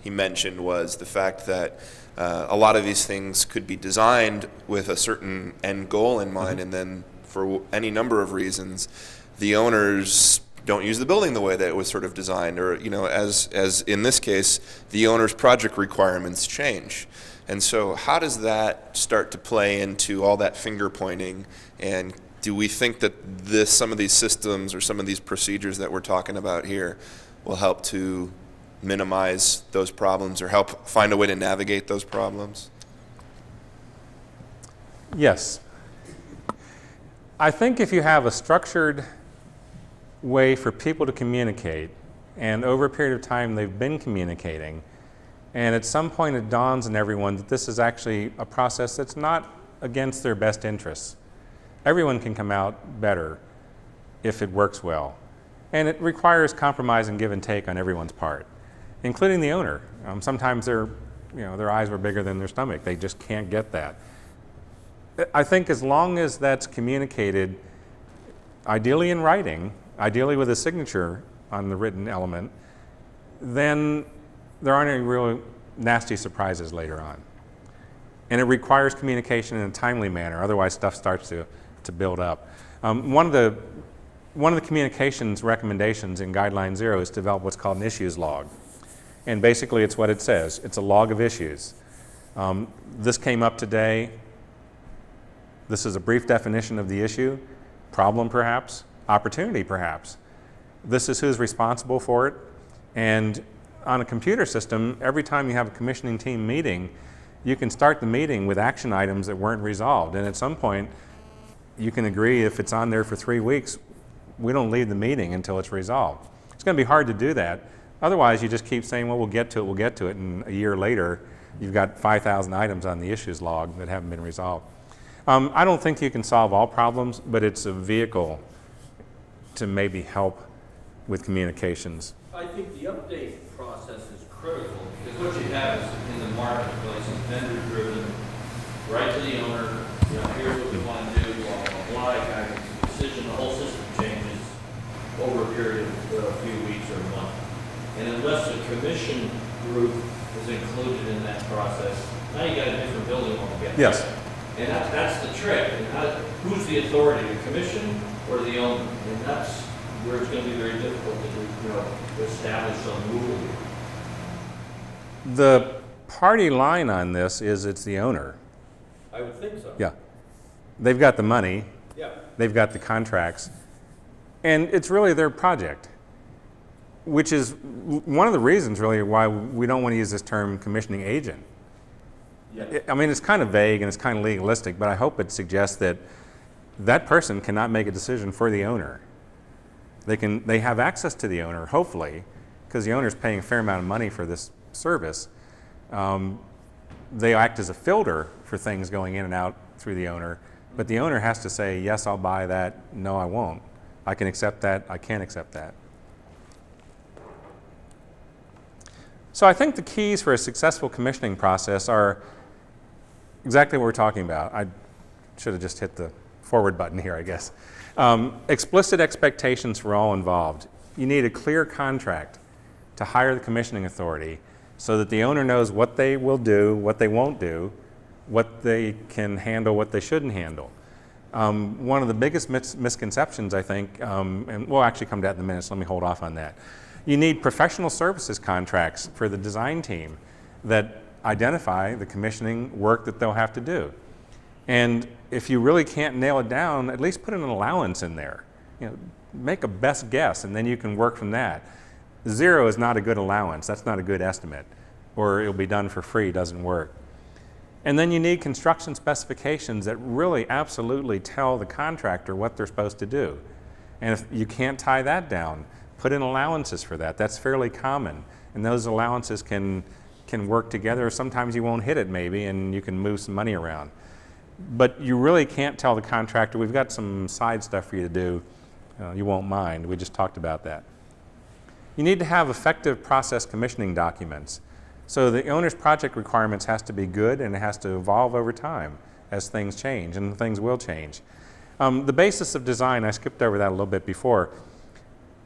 he mentioned was the fact that a lot of these things could be designed with a certain end goal in mind, and then for any number of reasons, the owners don't use the building the way that it was sort of designed, or as in this case, the owner's project requirements change. And so how does that start to play into all that finger pointing, and do we think that some of these systems or some of these procedures that we're talking about here will help to minimize those problems or help find a way to navigate those problems? Yes. I think if you have a structured way for people to communicate, and over a period of time they've been communicating, and at some point it dawns on everyone that this is actually a process that's not against their best interests. Everyone can come out better if it works well. And it requires compromise and give and take on everyone's part, including the owner. Sometimes their eyes were bigger than their stomach. They just can't get that. I think as long as that's communicated, ideally in writing, ideally with a signature on the written element, then there aren't any real nasty surprises later on. And it requires communication in a timely manner, otherwise stuff starts to build up. One of the communications recommendations in Guideline-0 is to develop what's called an issues log. And basically it's what it says. It's a log of issues. This came up today. This is a brief definition of the issue, problem perhaps, opportunity perhaps. This is who's responsible for it. And on a computer system, every time you have a commissioning team meeting, you can start the meeting with action items that weren't resolved. And at some point, you can agree if it's on there for 3 weeks, we don't leave the meeting until it's resolved. It's going to be hard to do that. Otherwise, you just keep saying, well, we'll get to it, and a year later, you've got 5,000 items on the issues log that haven't been resolved. I don't think you can solve all problems, but it's a vehicle to maybe help with communications. I think the update process is critical, because what you have is in the marketplace is vendor-driven, right to the owner, you know, here's what we want to do, blah, blah, blah, kind of decision, the whole system changes over a period of a few weeks or a month. And unless a commission group is included in that process, now you got a different building altogether. Yes. And that's the trick. And who's the authority, the commission or the owner? And that's where it's going to be very difficult to establish some rule. The party line on this is it's the owner. I would think so. Yeah. They've got the money. Yeah. They've got the contracts. And it's really their project, which is one of the reasons really why we don't want to use this term commissioning agent. Yeah. I mean, it's kind of vague and it's kind of legalistic, but I hope it suggests that that person cannot make a decision for the owner. They have access to the owner, hopefully, because the owner is paying a fair amount of money for this service. They act as a filter for things going in and out through the owner, but the owner has to say, yes, I'll buy that, no, I won't. I can accept that, I can't accept that. So I think the keys for a successful commissioning process are exactly what we're talking about. I should have just hit the forward button here, I guess. Explicit expectations for all involved. You need a clear contract to hire the commissioning authority so that the owner knows what they will do, what they won't do, what they can handle, what they shouldn't handle. One of the biggest misconceptions, I think, and we'll actually come to that in a minute, so let me hold off on that. You need professional services contracts for the design team that identify the commissioning work that they'll have to do. And if you really can't nail it down, at least put an allowance in there. You know, make a best guess, and then you can work from that. 0 is not a good allowance. That's not a good estimate. Or it'll be done for free, doesn't work. And then you need construction specifications that really absolutely tell the contractor what they're supposed to do. And if you can't tie that down, put in allowances for that. That's fairly common. And those allowances can work together. Sometimes you won't hit it maybe, and you can move some money around. But you really can't tell the contractor, we've got some side stuff for you to do. You won't mind. We just talked about that. You need to have effective process commissioning documents. So the owner's project requirements has to be good, and it has to evolve over time as things change, and things will change. The basis of design, I skipped over that a little bit before.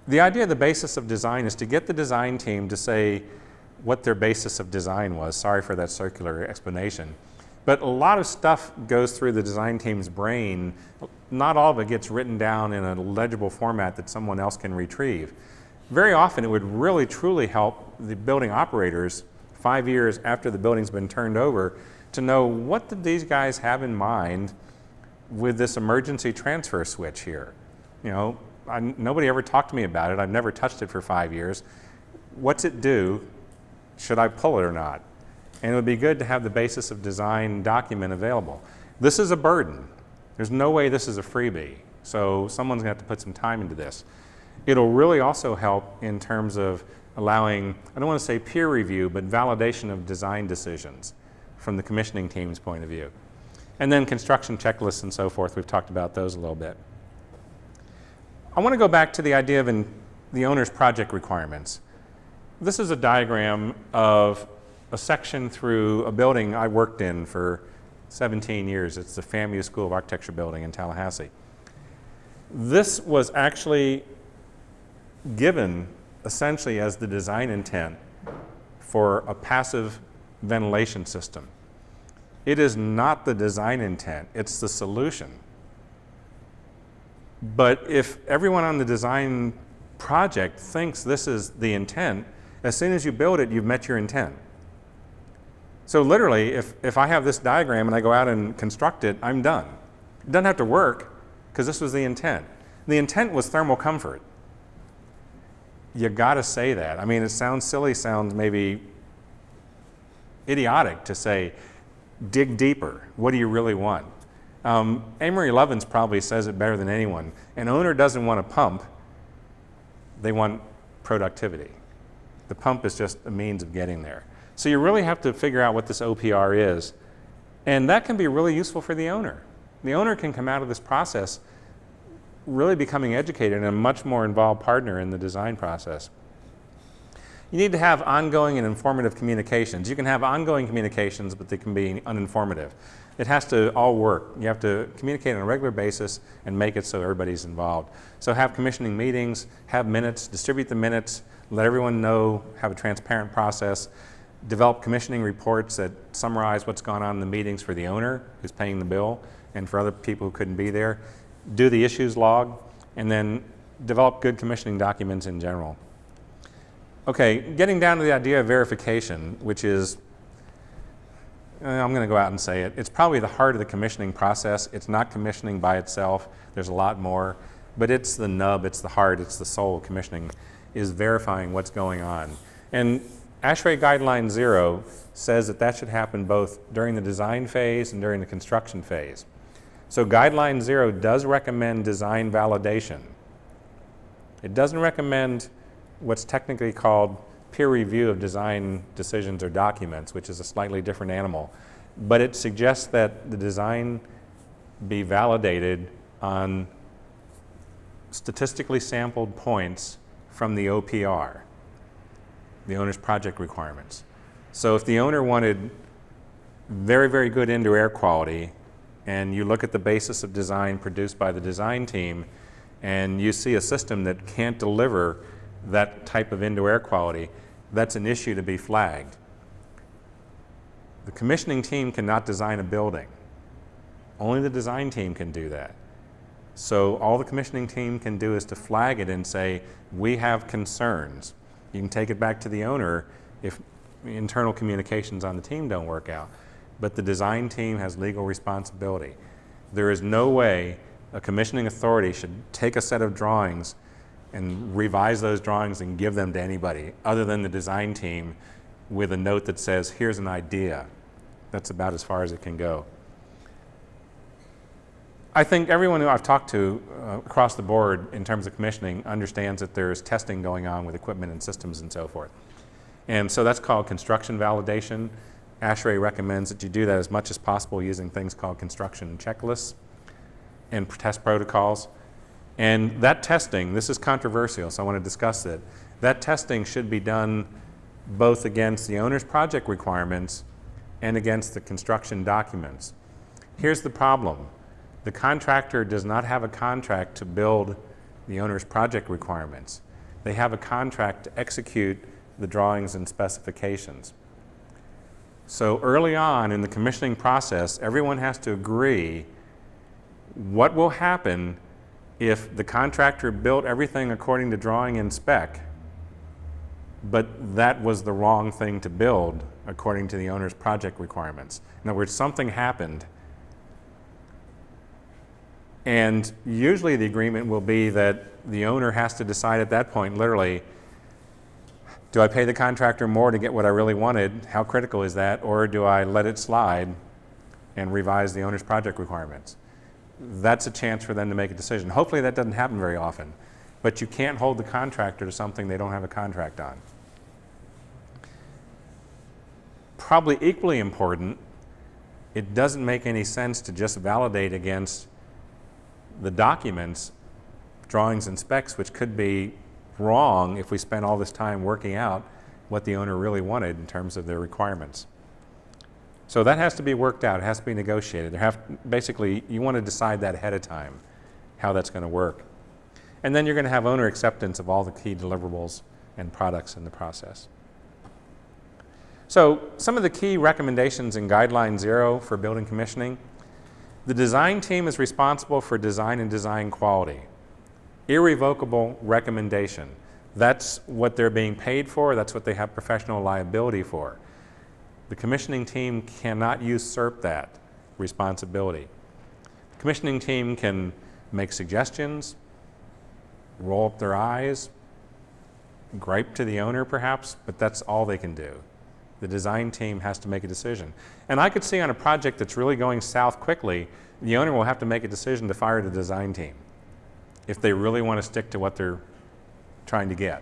The idea of the basis of design is to get the design team to say what their basis of design was. Sorry for that circular explanation. But a lot of stuff goes through the design team's brain. Not all of it gets written down in a legible format that someone else can retrieve. Very often it would really truly help the building operators 5 years after the building's been turned over to know what did these guys have in mind with this emergency transfer switch here. You know, nobody ever talked to me about it. I've never touched it for 5 years. What's it do? Should I pull it or not? And it would be good to have the basis of design document available. This is a burden. There's no way this is a freebie. So someone's going to have to put some time into this. It'll really also help in terms of allowing, I don't want to say peer review, but validation of design decisions from the commissioning team's point of view. And then construction checklists and so forth. We've talked about those a little bit. I want to go back to the idea of the owner's project requirements. This is a diagram of a section through a building I worked in for 17 years. It's the FAMU School of Architecture building in Tallahassee. This was actually given essentially as the design intent for a passive ventilation system. It is not the design intent, it's the solution. But if everyone on the design project thinks this is the intent, as soon as you build it, you've met your intent. So literally, if I have this diagram and I go out and construct it, I'm done. It doesn't have to work because this was the intent. The intent was thermal comfort. You got to say that. I mean, it sounds silly, sounds maybe idiotic to say, dig deeper. What do you really want? Amory Lovins probably says it better than anyone. An owner doesn't want a pump. They want productivity. The pump is just a means of getting there. So you really have to figure out what this OPR is. And that can be really useful for the owner. The owner can come out of this process really becoming educated and a much more involved partner in the design process. You need to have ongoing and informative communications. You can have ongoing communications, but they can be uninformative. It has to all work. You have to communicate on a regular basis and make it so everybody's involved. So have commissioning meetings, have minutes, distribute the minutes, let everyone know, have a transparent process, develop commissioning reports that summarize what's gone on in the meetings for the owner who's paying the bill and for other people who couldn't be there. Do the issues log, and then develop good commissioning documents in general. Okay, getting down to the idea of verification, which is, I'm going to go out and say it, it's probably the heart of the commissioning process. It's not commissioning by itself. There's a lot more, but it's the nub, it's the heart, it's the soul of commissioning, is verifying what's going on. And ASHRAE Guideline 0 says that that should happen both during the design phase and during the construction phase. So Guideline 0 does recommend design validation. It doesn't recommend what's technically called peer review of design decisions or documents, which is a slightly different animal. But it suggests that the design be validated on statistically sampled points from the OPR, the owner's project requirements. So if the owner wanted very, very good indoor air quality, and you look at the basis of design produced by the design team, and you see a system that can't deliver that type of indoor air quality, that's an issue to be flagged. The commissioning team cannot design a building. Only the design team can do that. So all the commissioning team can do is to flag it and say, we have concerns. You can take it back to the owner if internal communications on the team don't work out. But the design team has legal responsibility. There is no way a commissioning authority should take a set of drawings and revise those drawings and give them to anybody other than the design team with a note that says, here's an idea. That's about as far as it can go. I think everyone who I've talked to across the board in terms of commissioning understands that there's testing going on with equipment and systems and so forth. And so that's called construction validation. ASHRAE recommends that you do that as much as possible using things called construction checklists and test protocols. And that testing, this is controversial, so I want to discuss it. That testing should be done both against the owner's project requirements and against the construction documents. Here's the problem. The contractor does not have a contract to build the owner's project requirements. They have a contract to execute the drawings and specifications. So early on in the commissioning process, everyone has to agree what will happen if the contractor built everything according to drawing and spec, but that was the wrong thing to build according to the owner's project requirements. In other words, something happened. And usually the agreement will be that the owner has to decide at that point, literally, do I pay the contractor more to get what I really wanted? How critical is that? Or do I let it slide and revise the owner's project requirements? That's a chance for them to make a decision. Hopefully that doesn't happen very often, but you can't hold the contractor to something they don't have a contract on. Probably equally important, it doesn't make any sense to just validate against the documents, drawings and specs, which could be wrong if we spent all this time working out what the owner really wanted in terms of their requirements. So that has to be worked out. It has to be negotiated. Basically, you want to decide that ahead of time, how that's going to work. And then you're going to have owner acceptance of all the key deliverables and products in the process. So some of the key recommendations in Guideline 0 for building commissioning. The design team is responsible for design and design quality. Irrevocable recommendation. That's what they're being paid for. That's what they have professional liability for. The commissioning team cannot usurp that responsibility. The commissioning team can make suggestions, roll up their eyes, gripe to the owner perhaps, but that's all they can do. The design team has to make a decision. And I could see on a project that's really going south quickly, the owner will have to make a decision to fire the design team if they really want to stick to what they're trying to get.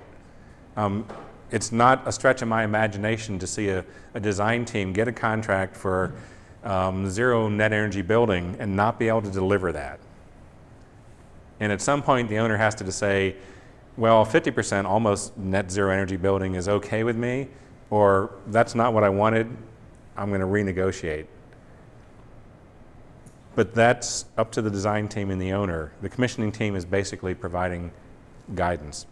It's not a stretch of my imagination to see a design team get a contract for zero net energy building and not be able to deliver that. And at some point, the owner has to say, well, 50% almost net zero energy building is okay with me, or that's not what I wanted, I'm going to renegotiate. But that's up to the design team and the owner. The commissioning team is basically providing guidance.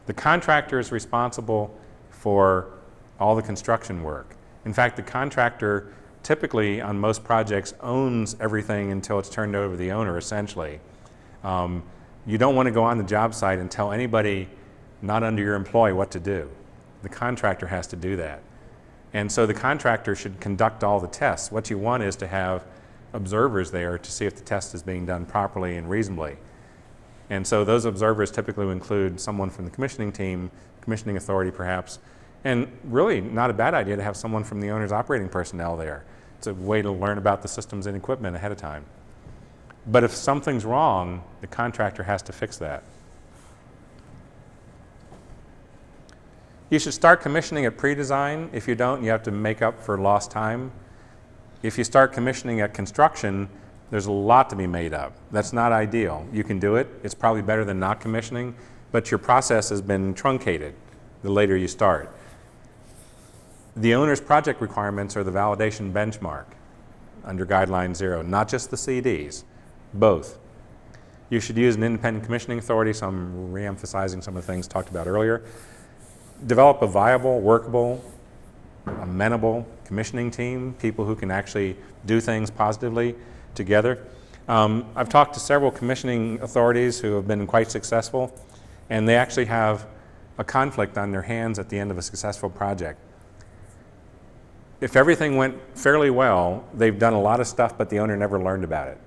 The contractor is responsible for all the construction work. In fact, the contractor typically on most projects owns everything until it's turned over to the owner, essentially. You don't want to go on the job site and tell anybody not under your employ what to do. The contractor has to do that. And so the contractor should conduct all the tests. What you want is to have observers there to see if the test is being done properly and reasonably. And so those observers typically include someone from the commissioning team, commissioning authority perhaps, and really not a bad idea to have someone from the owner's operating personnel there. It's a way to learn about the systems and equipment ahead of time. But if something's wrong, the contractor has to fix that. You should start commissioning at pre-design. If you don't, you have to make up for lost time. If you start commissioning at construction, there's a lot to be made up. That's not ideal. You can do it. It's probably better than not commissioning, but your process has been truncated the later you start. The owner's project requirements are the validation benchmark under Guideline-0, not just the CDs, both. You should use an independent commissioning authority, so I'm re-emphasizing some of the things talked about earlier. Develop a viable, workable, amenable commissioning team, people who can actually do things positively together. I've talked to several commissioning authorities who have been quite successful, and they actually have a conflict on their hands at the end of a successful project. If everything went fairly well, they've done a lot of stuff, but the owner never learned about it.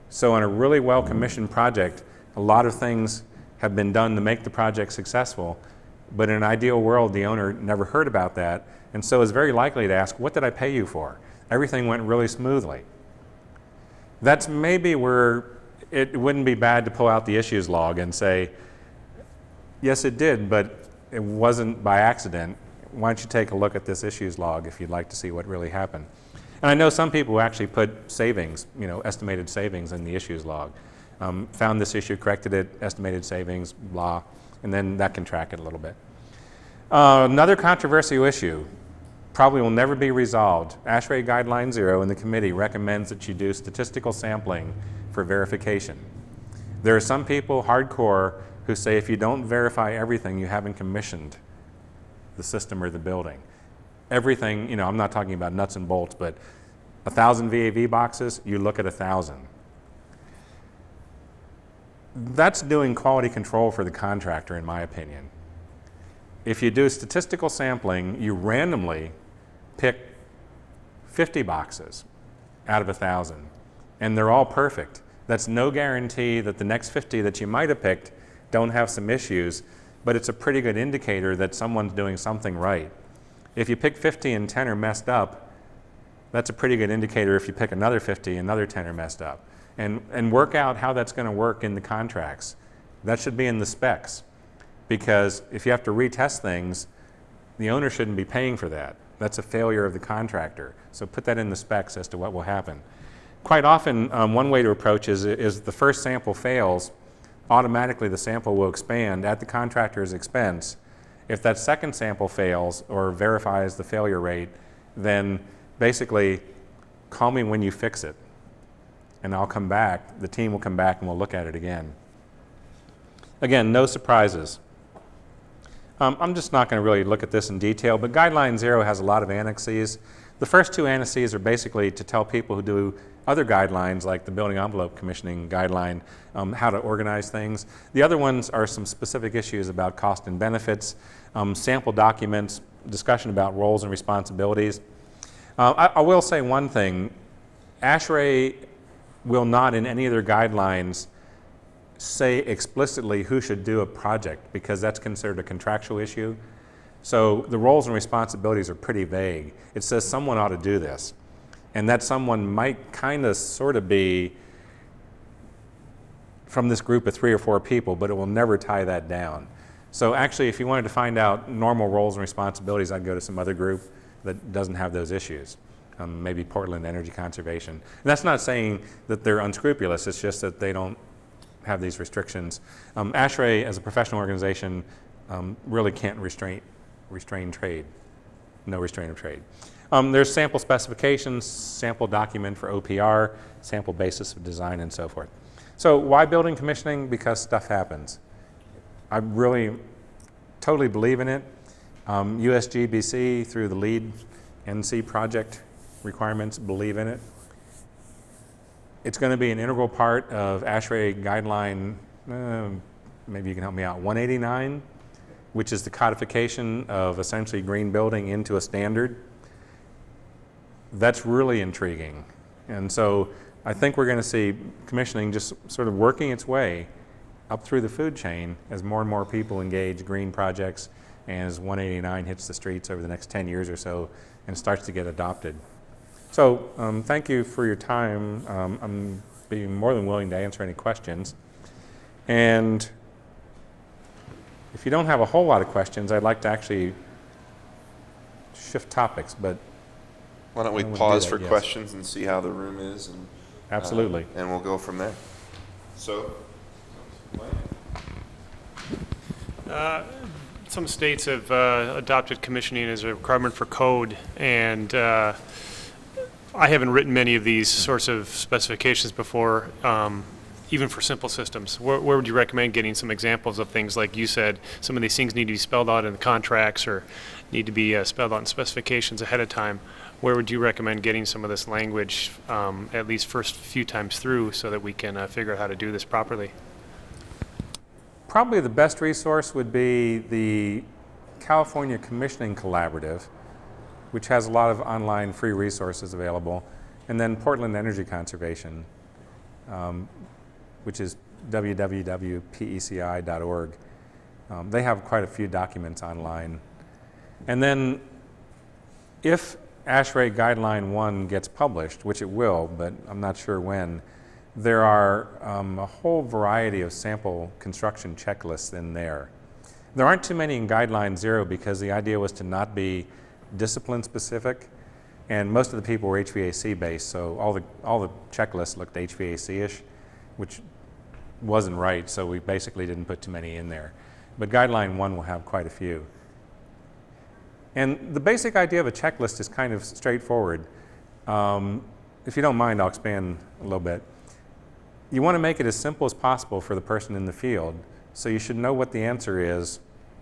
So on a really well-commissioned project, a lot of things have been done to make the project successful, but in an ideal world, the owner never heard about that, and so is very likely to ask, what did I pay you for? Everything went really smoothly. That's maybe where it wouldn't be bad to pull out the issues log and say, yes, it did, but it wasn't by accident. Why don't you take a look at this issues log if you'd like to see what really happened? And I know some people who actually put savings, estimated savings in the issues log. Found this issue, corrected it, estimated savings, blah, and then that can track it a little bit. Another controversial issue probably will never be resolved. ASHRAE Guideline-0 and the committee recommends that you do statistical sampling for verification. There are some people, hardcore, who say if you don't verify everything, you haven't commissioned the system or the building. Everything, I'm not talking about nuts and bolts, but 1,000 VAV boxes, you look at 1,000. That's doing quality control for the contractor, in my opinion. If you do statistical sampling, you randomly pick 50 boxes out of 1,000, and they're all perfect. That's no guarantee that the next 50 that you might have picked don't have some issues, but it's a pretty good indicator that someone's doing something right. If you pick 50 and 10 are messed up, that's a pretty good indicator if you pick another 50 and another 10 are messed up. And work out how that's going to work in the contracts. That should be in the specs, because if you have to retest things, the owner shouldn't be paying for that. That's a failure of the contractor. So put that in the specs as to what will happen. Quite often, one way to approach is the first sample fails, automatically the sample will expand at the contractor's expense. If that second sample fails or verifies the failure rate, then basically call me when you fix it, and I'll come back. The team will come back and we'll look at it again. Again, no surprises. I'm just not going to really look at this in detail, but Guideline-0 has a lot of annexes. The first two annexes are basically to tell people who do other guidelines, like the building envelope commissioning guideline, how to organize things. The other ones are some specific issues about cost and benefits, sample documents, discussion about roles and responsibilities. I will say one thing. ASHRAE will not in any of their guidelines say explicitly who should do a project, because that's considered a contractual issue. So the roles and responsibilities are pretty vague. It says someone ought to do this, and that someone might kind of sort of be from this group of 3 or 4 people, but it will never tie that down. So actually, if you wanted to find out normal roles and responsibilities, I'd go to some other group that doesn't have those issues. Maybe Portland Energy Conservation. And that's not saying that they're unscrupulous, it's just that they don't have these restrictions. ASHRAE, as a professional organization, really can't restrain trade. No restraint of trade. There's sample specifications, sample document for OPR, sample basis of design, and so forth. So why building commissioning? Because stuff happens. I really totally believe in it. USGBC, through the LEED NC project requirements, believe in it. It's going to be an integral part of ASHRAE Guideline, maybe you can help me out, 189, which is the codification of essentially green building into a standard. That's really intriguing. And so I think we're going to see commissioning just sort of working its way up through the food chain as more and more people engage green projects and as 189 hits the streets over the next 10 years or so and starts to get adopted. So thank you for your time. I'm being more than willing to answer any questions. And if you don't have a whole lot of questions, I'd like to actually shift topics, but Why don't we pause for questions and see how the room is? And, absolutely. And we'll go from there. So, some states have adopted commissioning as a requirement for code, and I haven't written many of these sorts of specifications before, even for simple systems. Where would you recommend getting some examples of things like you said, some of these things need to be spelled out in the contracts or need to be spelled out in specifications ahead of time? Where would you recommend getting some of this language, at least first few times through, so that we can figure out how to do this properly? Probably the best resource would be the California Commissioning Collaborative, which has a lot of online free resources available, and then Portland Energy Conservation, which is www.peci.org. They have quite a few documents online. And then if ASHRAE Guideline 1 gets published, which it will, but I'm not sure when, there are a whole variety of sample construction checklists in there. There aren't too many in Guideline 0 because the idea was to not be discipline specific, and most of the people were HVAC based, so all the checklists looked HVAC-ish, which wasn't right, so we basically didn't put too many in there. But Guideline 1 will have quite a few. And the basic idea of a checklist is kind of straightforward. If you don't mind, I'll expand a little bit. You want to make it as simple as possible for the person in the field, so you should know what the answer is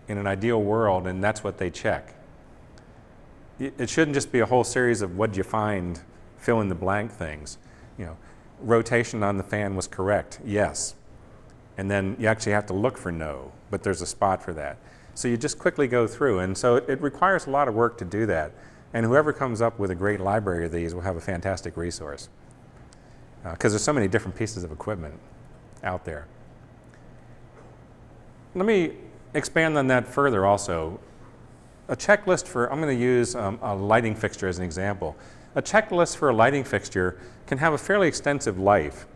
in an ideal world, and that's what they check. It shouldn't just be a whole series of what'd you find, fill in the blank things. You know, rotation on the fan was correct, yes. And then you actually have to look for no, but there's a spot for that. So you just quickly go through, and so it requires a lot of work to do that. And whoever comes up with a great library of these will have a fantastic resource, because there's so many different pieces of equipment out there. Let me expand on that further also. A checklist for, I'm going to use a lighting fixture as an example. A checklist for a lighting fixture can have a fairly extensive life.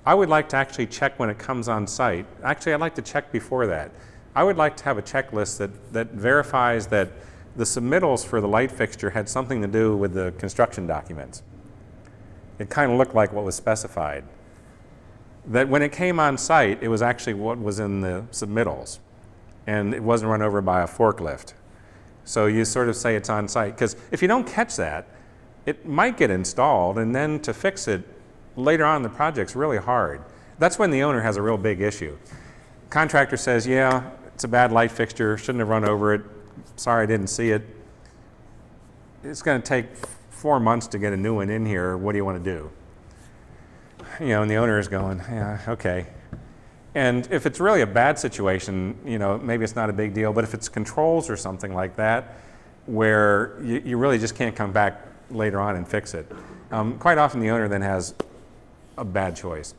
I would like to actually check when it comes on site. Actually, I'd like to check before that. I would like to have a checklist that verifies that the submittals for the light fixture had something to do with the construction documents. It kind of looked like what was specified. That when it came on site, it was actually what was in the submittals, and it wasn't run over by a forklift. So you sort of say it's on site, because if you don't catch that, it might get installed, and then to fix it later on in the project's really hard. That's when the owner has a real big issue. Contractor says, yeah, it's a bad light fixture, shouldn't have run over it, sorry I didn't see it. It's going to take 4 months to get a new one in here, what do you want to do? You know, and the owner is going, yeah, okay. And if it's really a bad situation, you know, maybe it's not a big deal, but if it's controls or something like that, where you really just can't come back later on and fix it, quite often the owner then has a bad choice.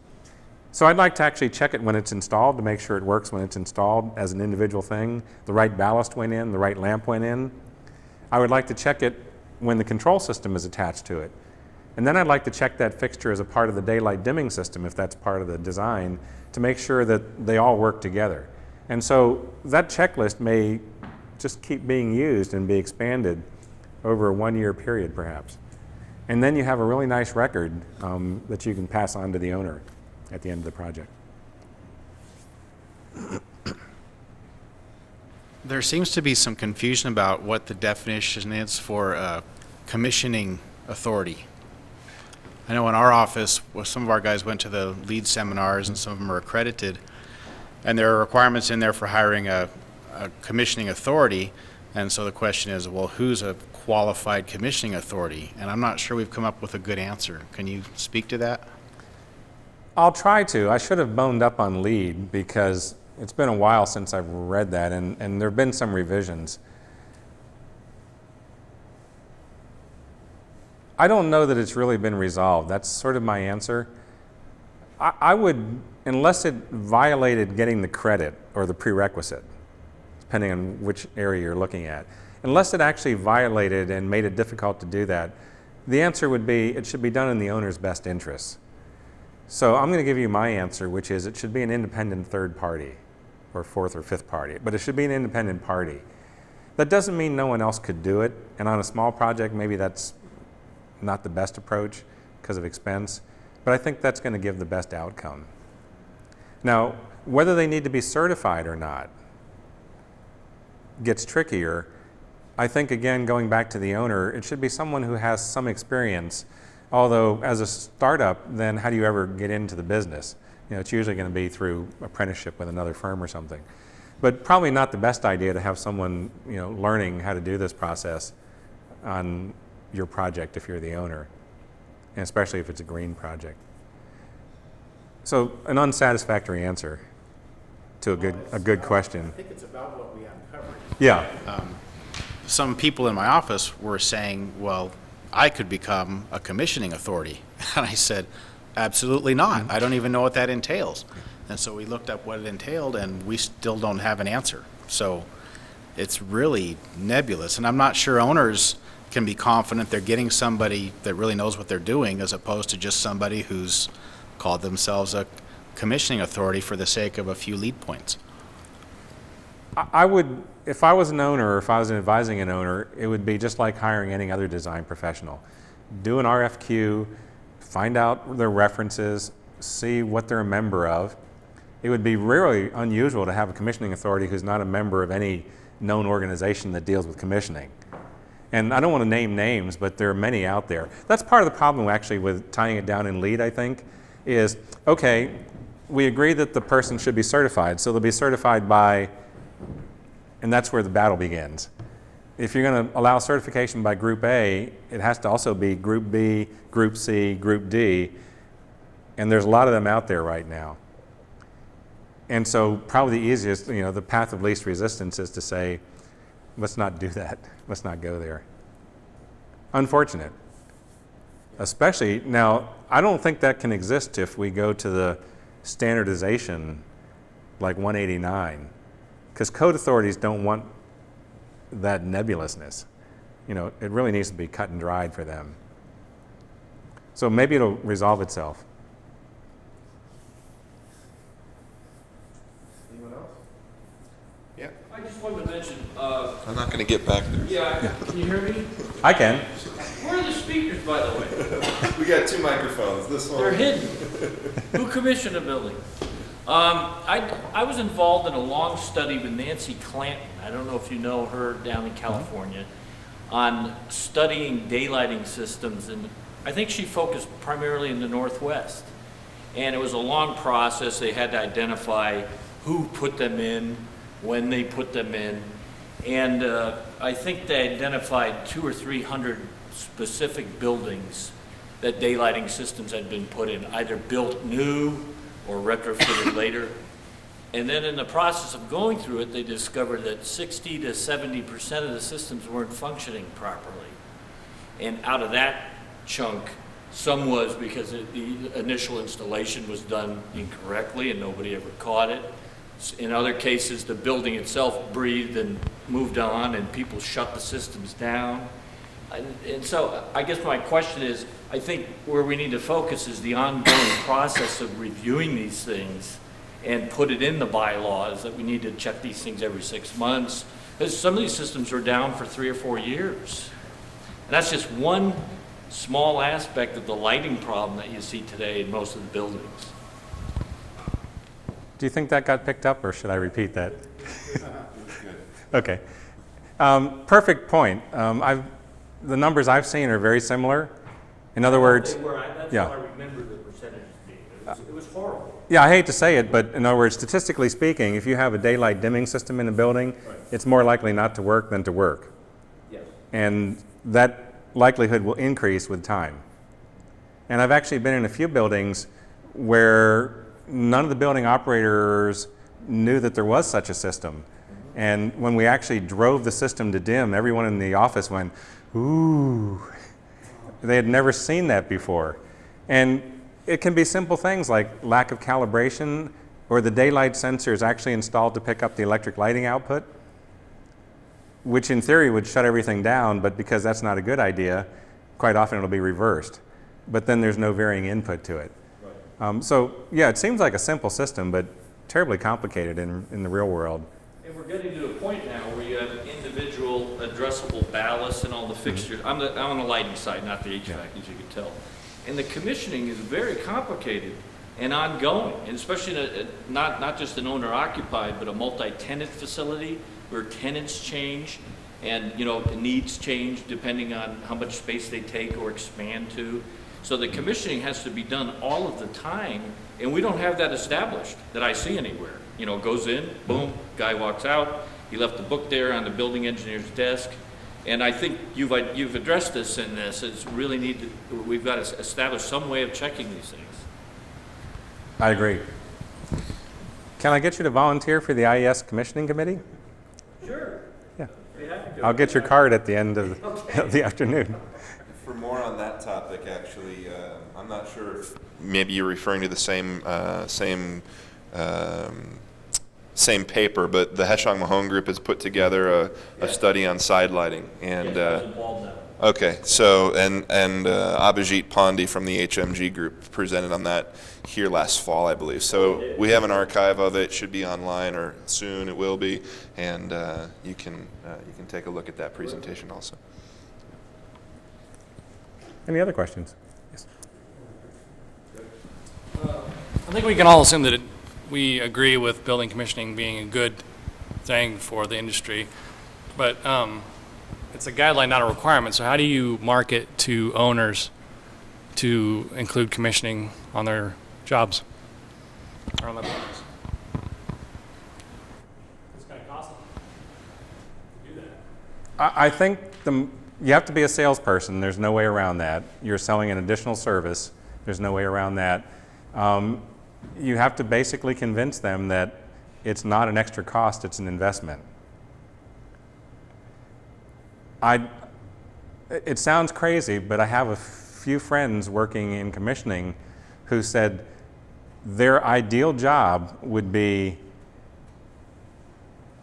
So I'd like to actually check it when it's installed to make sure it works when it's installed as an individual thing. The right ballast went in, the right lamp went in. I would like to check it when the control system is attached to it. And then I'd like to check that fixture as a part of the daylight dimming system, if that's part of the design, to make sure that they all work together. And so that checklist may just keep being used and be expanded over a 1-year period perhaps. And then you have a really nice record that you can pass on to the owner at the end of the project. There seems to be some confusion about what the definition is for commissioning authority. I know in our office, well, some of our guys went to the lead seminars and some of them are accredited, and there are requirements in there for hiring a commissioning authority. And so the question is, well, who's a qualified commissioning authority? And I'm not sure we've come up with a good answer. Can you speak to that? I'll try to. I should have boned up on lead because it's been a while since I've read that, and there have been some revisions. I don't know that it's really been resolved. That's sort of my answer. I would, unless it violated getting the credit or the prerequisite, depending on which area you're looking at, unless it actually violated and made it difficult to do that, the answer would be it should be done in the owner's best interests. So I'm going to give you my answer, which is it should be an independent third party, or fourth or fifth party, but it should be an independent party. That doesn't mean no one else could do it, and on a small project, maybe that's not the best approach because of expense, but I think that's going to give the best outcome. Now, whether they need to be certified or not gets trickier. I think, again, going back to the owner, it should be someone who has some experience. Although, as a startup, then how do you ever get into the business? You know, it's usually going to be through apprenticeship with another firm or something. But probably not the best idea to have someone, you know, learning how to do this process on your project if you're the owner, and especially if it's a green project. So, an unsatisfactory answer to a good question. I think it's about what we uncovered. Yeah. Some people in my office were saying, well, I could become a commissioning authority. And I said, absolutely not. I don't even know what that entails. And so we looked up what it entailed, and we still don't have an answer. So it's really nebulous. And I'm not sure owners can be confident they're getting somebody that really knows what they're doing as opposed to just somebody who's called themselves a commissioning authority for the sake of a few lead points. I would, if I was an owner or if I was advising an owner, it would be just like hiring any other design professional. Do an RFQ, find out their references, see what they're a member of. It would be really unusual to have a commissioning authority who's not a member of any known organization that deals with commissioning. And I don't want to name names, but there are many out there. That's part of the problem actually with tying it down in lead, I think, is, okay, we agree that the person should be certified, so they'll be certified by, and that's where the battle begins. If you're going to allow certification by Group A, it has to also be Group B, Group C, Group D, and there's a lot of them out there right now. And so probably the easiest, you know, the path of least resistance is to say, let's not do that. Let's not go there. Unfortunate. Especially, now, I don't think that can exist if we go to the standardization like 189, because code authorities don't want that nebulousness. You know, it really needs to be cut and dried for them. So maybe it'll resolve itself. Anyone else? Yeah. I just wanted to mention, I'm not going to get back there. yeah, can you hear me? I can. Where are the speakers, by the way? We got two microphones. This one. They're hidden. Who commissioned the building? I was involved in a long study with Nancy Clanton. I don't know if you know her, down in California, on studying daylighting systems, and I think she focused primarily in the Northwest. And it was a long process. They had to identify who put them in, when they put them in, and I think they identified 200 or 300 specific buildings that daylighting systems had been put in, either built new or retrofitted later. And then in the process of going through it, they discovered that 60 to 70% of the systems weren't functioning properly. And out of that chunk, some was because the initial installation was done incorrectly and nobody ever caught it. In other cases, the building itself breathed and moved on and people shut the systems down. And so I guess my question is, I think where we need to focus is the ongoing process of reviewing these things and put it in the bylaws that we need to check these things every 6 months. Because some of these systems are down for 3 or 4 years. And that's just one small aspect of the lighting problem that you see today in most of the buildings. Do you think that got picked up, or should I repeat that? Okay. Perfect point. The numbers I've seen are very similar. In other words, That's yeah. how I remember the percentages being. It was horrible. Yeah, I hate to say it, but in other words, statistically speaking, if you have a daylight dimming system in a building, it's more likely not to work than to work. Yes. And that likelihood will increase with time. And I've actually been in a few buildings where none of the building operators knew that there was such a system. And when we actually drove the system to dim, everyone in the office went, ooh. They had never seen that before. And it can be simple things like lack of calibration, or the daylight sensor is actually installed to pick up the electric lighting output, which in theory would shut everything down, but because that's not a good idea, quite often it'll be reversed. But then there's no varying input to it. So yeah, it seems like a simple system, but terribly complicated in the real world. And we're getting to a point now where you have individual addressable ballasts and all the fixtures. I'm on the lighting side, not the HVAC, as you can tell. And the commissioning is very complicated and ongoing, and especially not just an owner-occupied, but a multi-tenant facility where tenants change and, you know, needs change depending on how much space they take or expand to. So the commissioning has to be done all of the time, and we don't have that established that I see anywhere. You know, goes in, boom, guy walks out. He left the book there on the building engineer's desk. And I think you've addressed this in this. It's really we've got to establish some way of checking these things. I agree. Can I get you to volunteer for the IES Commissioning Committee? Sure. Yeah. Be happy to. I'll get your card at the end of the afternoon. For more on that topic, actually, I'm not sure if maybe you're referring to the same paper, but the Heschong-Mahone group has put together a study on side lighting, and I was involved in that. okay, so and Abhijit Pandey from the HMG group presented on that here last fall, I believe. So we have an archive of it. It should be online, or soon it will be, and you can take a look at that presentation also. Any other questions? Yes. I think we can all assume that we agree with building commissioning being a good thing for the industry, but it's a guideline, not a requirement. So how do you market to owners to include commissioning on their jobs or on their buildings? It's going to cost them to do that. I think you have to be a salesperson. There's no way around that. You're selling an additional service. There's no way around that. You have to basically convince them that it's not an extra cost, it's an investment. It sounds crazy, but I have a few friends working in commissioning who said their ideal job would be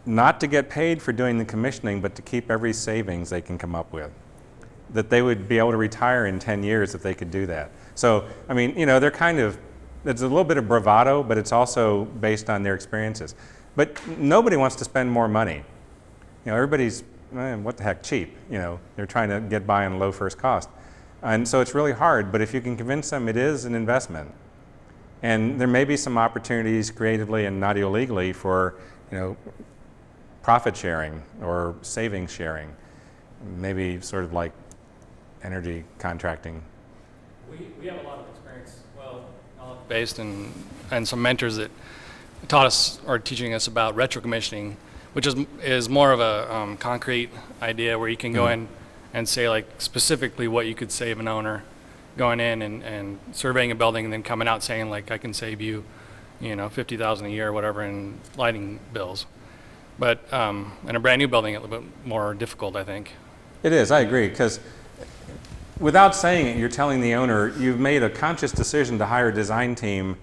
not to get paid for doing the commissioning, but to keep every savings they can come up with. That they would be able to retire in 10 years if they could do that. So, I mean, you know, there's a little bit of bravado, but it's also based on their experiences. But nobody wants to spend more money. You know, everybody's, what the heck, cheap. You know, they're trying to get by on low first cost. And so it's really hard, but if you can convince them it is an investment, and there may be some opportunities creatively and not illegally for, you know, profit sharing or savings sharing, maybe sort of like energy contracting. We have a lot of experience, based and some mentors that taught us or teaching us about retro commissioning, which is more of a concrete idea where you can go in and say like specifically what you could save an owner going in and surveying a building and then coming out saying like I can save you, you know, $50,000 a year or whatever in lighting bills. But in a brand new building, it's a little bit more difficult, I think. It is, I agree, because without saying it, you're telling the owner you've made a conscious decision to hire a design team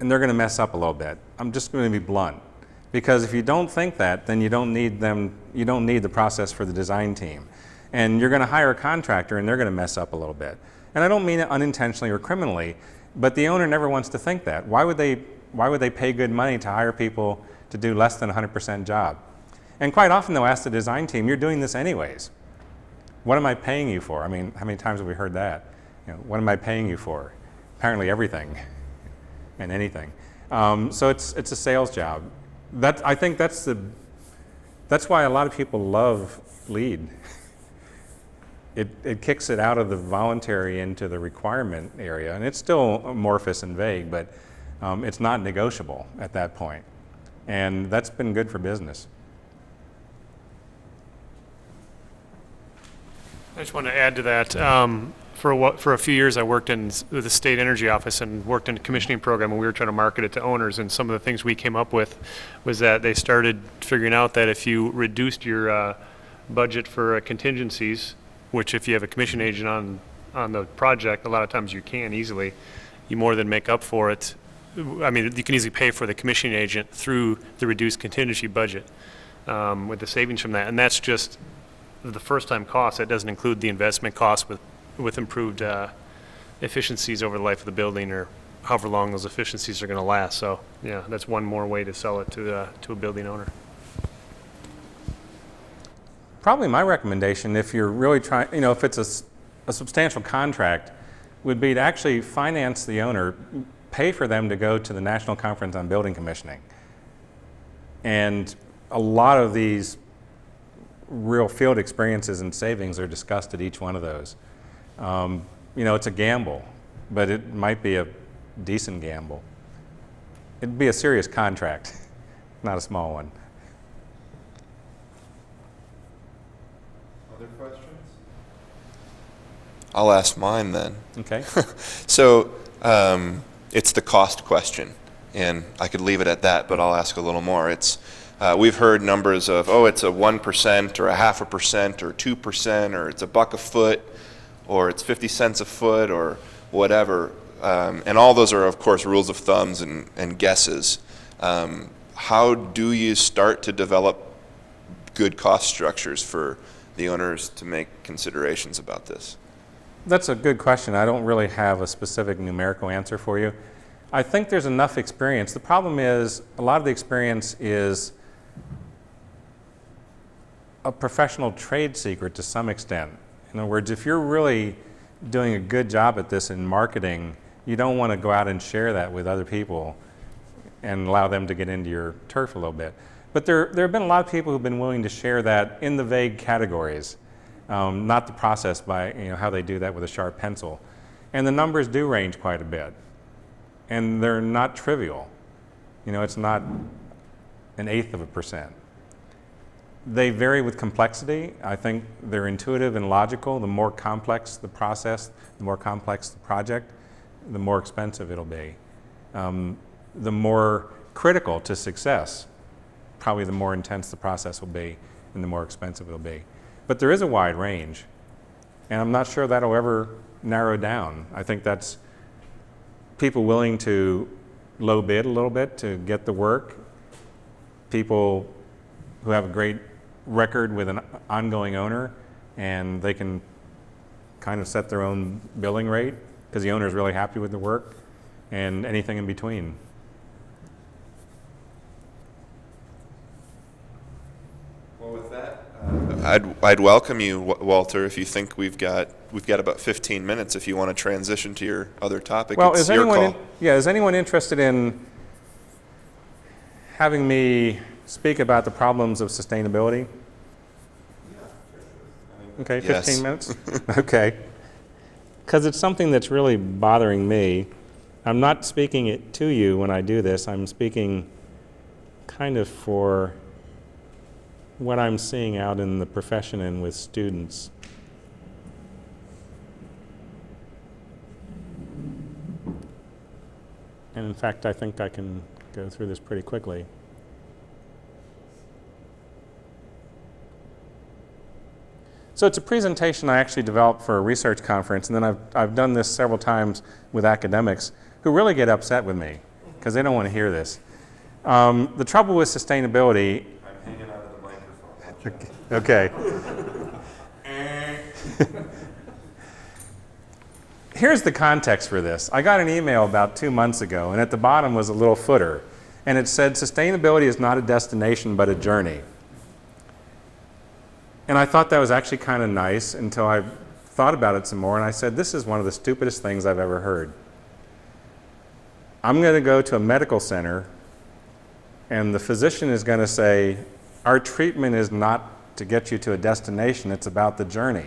and they're going to mess up a little bit. I'm just going to be blunt. Because if you don't think that, then you don't need the process for the design team. And you're going to hire a contractor and they're going to mess up a little bit. And I don't mean it unintentionally or criminally, but the owner never wants to think that. Why would they pay good money to hire people to do less than 100% job? And quite often they'll ask the design team, you're doing this anyways. What am I paying you for? I mean, how many times have we heard that? You know, what am I paying you for? Apparently everything and anything. So it's a sales job. I think that's why a lot of people love LEED. It kicks it out of the voluntary into the requirement area, and it's still amorphous and vague, but it's not negotiable at that point. And that's been good for business. I just want to add to that. For a few years, I worked with the state energy office and worked in a commissioning program, and we were trying to market it to owners. And some of the things we came up with was that they started figuring out that if you reduced your budget for contingencies, which if you have a commission agent on the project, a lot of times you can easily, you more than make up for it. I mean, you can easily pay for the commissioning agent through the reduced contingency budget with the savings from that. And that's just the first-time cost. That doesn't include the investment costs with improved efficiencies over the life of the building, or however long those efficiencies are going to last. So, yeah, that's one more way to sell it to a building owner. Probably my recommendation, if you're really trying, if it's a substantial contract, would be to actually finance the owner, pay for them to go to the National Conference on Building Commissioning. And a lot of these real field experiences and savings are discussed at each one of those. It's a gamble, but it might be a decent gamble. It'd be a serious contract, not a small one. Other questions? I'll ask mine then. Okay. So it's the cost question, and I could leave it at that, but I'll ask a little more. We've heard numbers of, it's a 1% or a 0.5% or 2%, or it's $1 a foot, or it's 50 cents a foot, or whatever. And all those are, of course, rules of thumbs and guesses. How do you start to develop good cost structures for the owners to make considerations about this? That's a good question. I don't really have a specific numerical answer for you. I think there's enough experience. The problem is a lot of the experience is a professional trade secret to some extent. In other words, if you're really doing a good job at this in marketing, you don't want to go out and share that with other people and allow them to get into your turf a little bit. But there have been a lot of people who've been willing to share that in the vague categories, not the process by how they do that with a sharp pencil. And the numbers do range quite a bit. And they're not trivial. It's not 1/8%. They vary with complexity. I think they're intuitive and logical. The more complex the process, the more complex the project, the more expensive it'll be. The more critical to success, probably the more intense the process will be and the more expensive it'll be. But there is a wide range, and I'm not sure that'll ever narrow down. I think that's people willing to low bid a little bit to get the work, people who have a great record with an ongoing owner, and they can kind of set their own billing rate because the owner is really happy with the work, and anything in between. Well, with that, I'd welcome you, Walter, if you think we've got about 15 minutes. If you want to transition to your other topic, well, it's your call. Is anyone interested in having me speak about the problems of sustainability? Okay, 15 Yes. minutes? Okay. Because it's something that's really bothering me. I'm not speaking it to you when I do this. I'm speaking kind of for what I'm seeing out in the profession and with students. And in fact, I think I can go through this pretty quickly. So it's a presentation I actually developed for a research conference, and then I've done this several times with academics who really get upset with me because they don't want to hear this. The trouble with sustainability. I'm hanging out of the microphone. Okay. Here's the context for this. I got an email about 2 months ago, and at the bottom was a little footer, and it said, "Sustainability is not a destination, but a journey." And I thought that was actually kind of nice until I thought about it some more, and I said, this is one of the stupidest things I've ever heard. I'm going to go to a medical center And the physician is going to say, our treatment is not to get you to a destination, it's about the journey.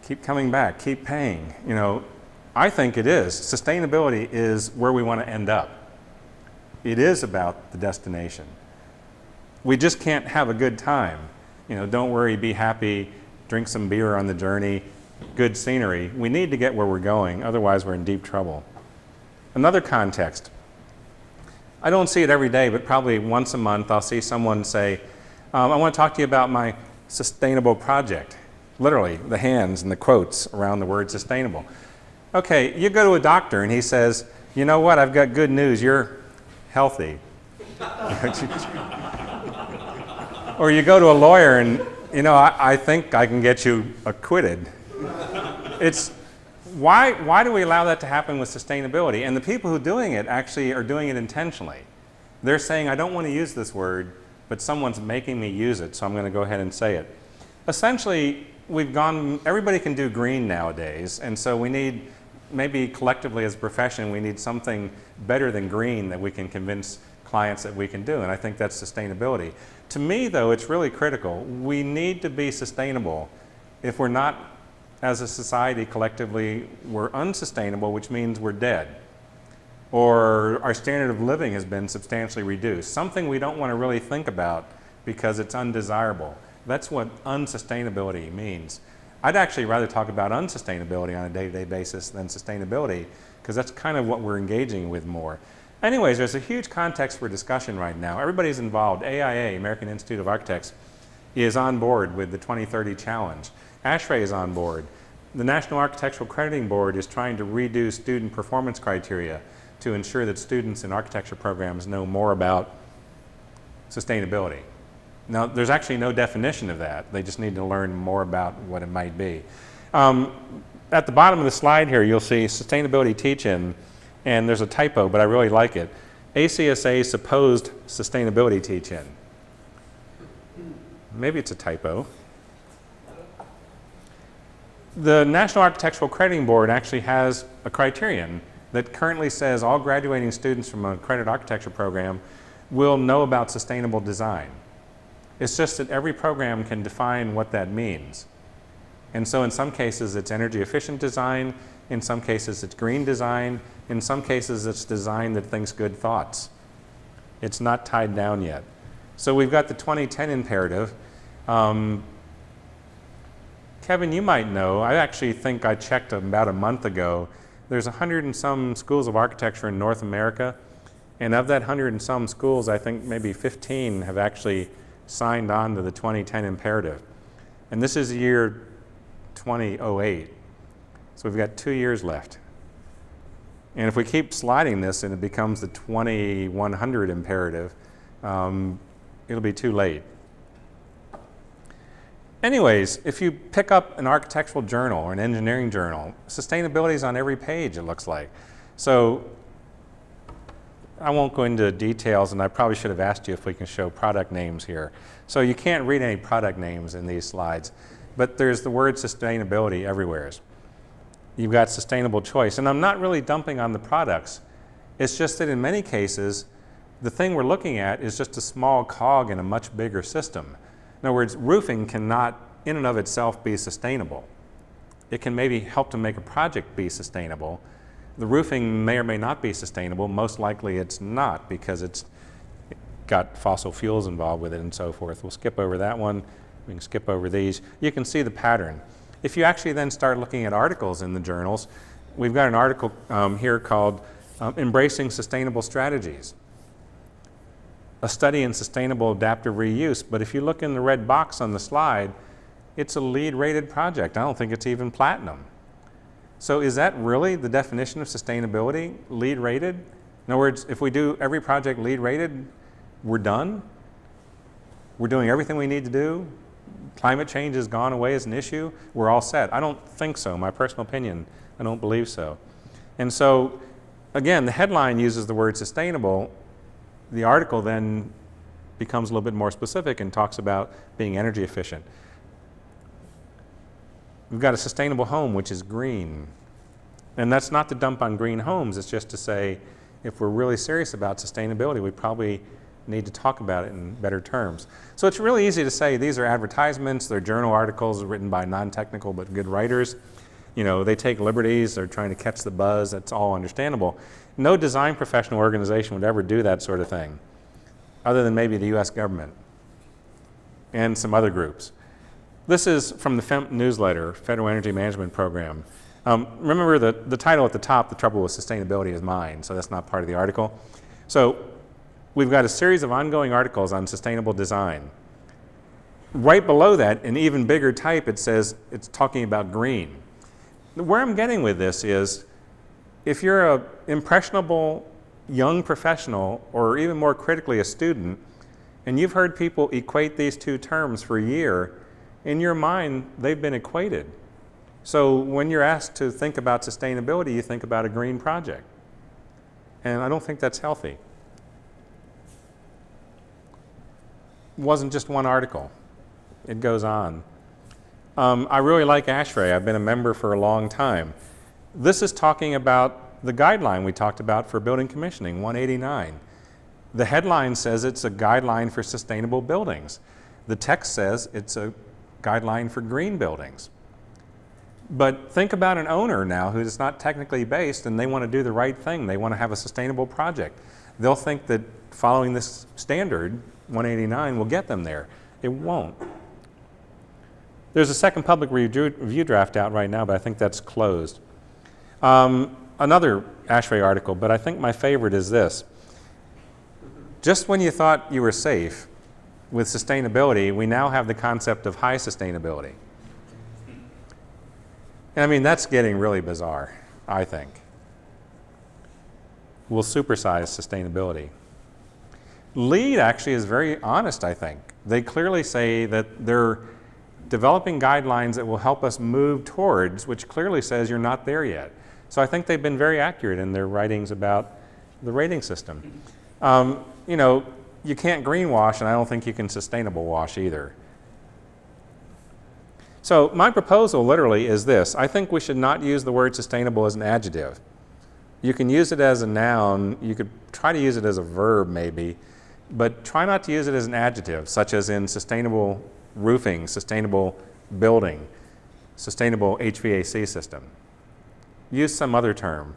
Keep coming back, keep paying. You know, I think it is. Sustainability is where we want to end up. It is about the destination. We just can't have a good time. You know, don't worry, be happy, drink some beer on the journey, good scenery. We need to get where we're going, otherwise we're in deep trouble. Another context. I don't see it every day, but probably once a month I'll see someone say, I want to talk to you about my sustainable project. Literally, the hands and the quotes around the word sustainable. Okay, you go to a doctor and he says, you know what, I've got good news, you're healthy. Or you go to a lawyer and, you know, I think I can get you acquitted. It's, why do we allow that to happen with sustainability? And the people who are doing it actually are doing it intentionally. They're saying, I don't want to use this word, but someone's making me use it, so I'm going to go ahead and say it. Essentially, everybody can do green nowadays, and so we need, maybe collectively as a profession, we need something better than green that we can convince clients that we can do, and I think that's sustainability. To me, though, it's really critical. We need to be sustainable. If we're not, as a society, collectively, we're unsustainable, which means we're dead. Or our standard of living has been substantially reduced. Something we don't want to really think about because it's undesirable. That's what unsustainability means. I'd actually rather talk about unsustainability on a day-to-day basis than sustainability, because that's kind of what we're engaging with more. Anyways, there's a huge context for discussion right now. Everybody's involved. AIA, American Institute of Architects, is on board with the 2030 challenge. ASHRAE is on board. The National Architectural Crediting Board is trying to redo student performance criteria to ensure that students in architecture programs know more about sustainability. Now, there's actually no definition of that. They just need to learn more about what it might be. At the bottom of the slide here, you'll see sustainability teach-in, and there's a typo, but I really like it. ACSA supposed sustainability teach-in. Maybe it's a typo. The National Architectural Crediting Board actually has a criterion that currently says all graduating students from an accredited architecture program will know about sustainable design. It's just that every program can define what that means. And so in some cases it's energy efficient design, in some cases it's green design, in some cases it's design that thinks good thoughts. It's not tied down yet. So we've got the 2010 imperative. Kevin, you might know, I actually think I checked about a month ago, there's 100 and some schools of architecture in North America, and of that 100 and some schools, I think maybe 15 have actually signed on to the 2010 imperative. And this is the year 2008, so we've got 2 years left. And if we keep sliding this and it becomes the 2100 imperative, it'll be too late. Anyways, if you pick up an architectural journal or an engineering journal, sustainability is on every page, it looks like. So I won't go into details, and I probably should have asked you if we can show product names here. So you can't read any product names in these slides, but there's the word sustainability everywhere. You've got sustainable choice, and I'm not really dumping on the products. It's just that in many cases, the thing we're looking at is just a small cog in a much bigger system. In other words, roofing cannot, in and of itself, be sustainable. It can maybe help to make a project be sustainable. The roofing may or may not be sustainable. Most likely it's not, because it's got fossil fuels involved with it and so forth. We'll skip over that one. We can skip over these. You can see the pattern. If you actually then start looking at articles in the journals, we've got an article here called Embracing Sustainable Strategies, a study in sustainable adaptive reuse. But if you look in the red box on the slide, it's a LEED rated project. I don't think it's even platinum. So is that really the definition of sustainability, LEED rated? In other words, if we do every project LEED rated, we're done? We're doing everything we need to do? Climate change has gone away as an issue? We're all set? I don't think so. My personal opinion, I don't believe so. And so, again, the headline uses the word sustainable. The article then becomes a little bit more specific and talks about being energy efficient. We've got a sustainable home, which is green. And that's not to dump on green homes, it's just to say, if we're really serious about sustainability, we probably need to talk about it in better terms. So it's really easy to say these are advertisements, they're journal articles written by non-technical but good writers. You know, they take liberties, they're trying to catch the buzz, that's all understandable. No design professional organization would ever do that sort of thing, other than maybe the US government and some other groups. This is from the FEMP newsletter, Federal Energy Management Program. Remember the title at the top, The Trouble with Sustainability is Mine, so that's not part of the article. So we've got a series of ongoing articles on sustainable design. Right below that, in even bigger type, it says it's talking about green. Where I'm getting with this is, if you're an impressionable young professional, or even more critically a student, and you've heard people equate these two terms for a year, in your mind, they've been equated. So when you're asked to think about sustainability, you think about a green project. And I don't think that's healthy. It wasn't just one article. It goes on. I really like ASHRAE. I've been a member for a long time. This is talking about the guideline we talked about for building commissioning, 189. The headline says it's a guideline for sustainable buildings. The text says it's a guideline for green buildings. But think about an owner now who's not technically based and they want to do the right thing. They want to have a sustainable project. They'll think that following this standard, 189, will get them there. It won't. There's a second public review draft out right now, but I think that's closed. Another ASHRAE article, but I think my favorite is this. Just when you thought you were safe with sustainability, we now have the concept of high sustainability. And I mean, that's getting really bizarre, I think. We'll supersize sustainability. LEED actually is very honest, I think. They clearly say that they're developing guidelines that will help us move towards, which clearly says you're not there yet. So I think they've been very accurate in their writings about the rating system. You know, you can't greenwash, and I don't think you can sustainable wash either. So my proposal literally is this. I think we should not use the word sustainable as an adjective. You can use it as a noun. You could try to use it as a verb maybe, but try not to use it as an adjective, such as in sustainable roofing, sustainable building, sustainable HVAC system. Use some other term.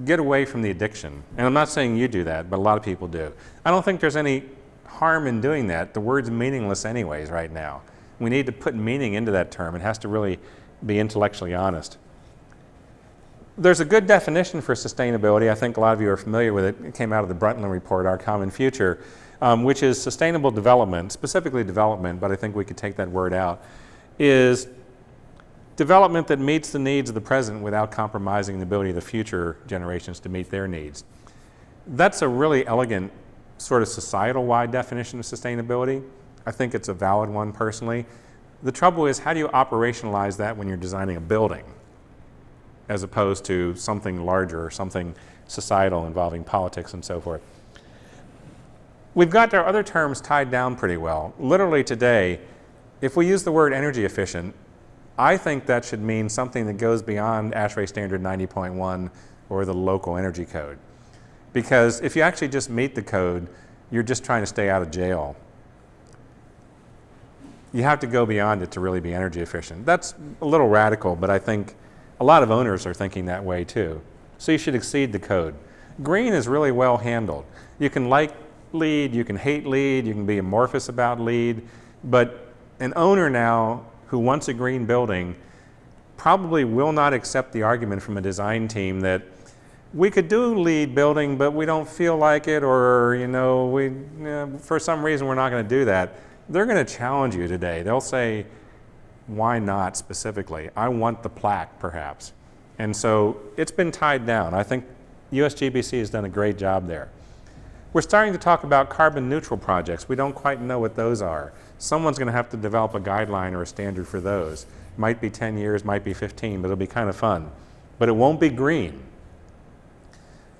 Get away from the addiction. And I'm not saying you do that, but a lot of people do. I don't think there's any harm in doing that. The word's meaningless anyways right now. We need to put meaning into that term. It has to really be intellectually honest. There's a good definition for sustainability. I think a lot of you are familiar with it. It came out of the Brundtland Report, Our Common Future, which is sustainable development, specifically development, but I think we could take that word out, is development that meets the needs of the present without compromising the ability of the future generations to meet their needs. That's a really elegant sort of societal-wide definition of sustainability. I think it's a valid one personally. The trouble is, how do you operationalize that when you're designing a building as opposed to something larger or something societal involving politics and so forth? We've got our other terms tied down pretty well. Literally today, if we use the word energy efficient, I think that should mean something that goes beyond ASHRAE Standard 90.1 or the local energy code. Because if you actually just meet the code, you're just trying to stay out of jail. You have to go beyond it to really be energy efficient. That's a little radical, but I think a lot of owners are thinking that way too. So you should exceed the code. Green is really well handled. You can like LEED, you can hate LEED, you can be amorphous about LEED, but an owner now who wants a green building probably will not accept the argument from a design team that we could do LEED building, but we don't feel like it, or for some reason we're not going to do that. They're going to challenge you today. They'll say, why not specifically? I want the plaque, perhaps. And so it's been tied down. I think USGBC has done a great job there. We're starting to talk about carbon neutral projects. We don't quite know what those are. Someone's going to have to develop a guideline or a standard for those. Might be 10 years, might be 15, but it'll be kind of fun. But it won't be green,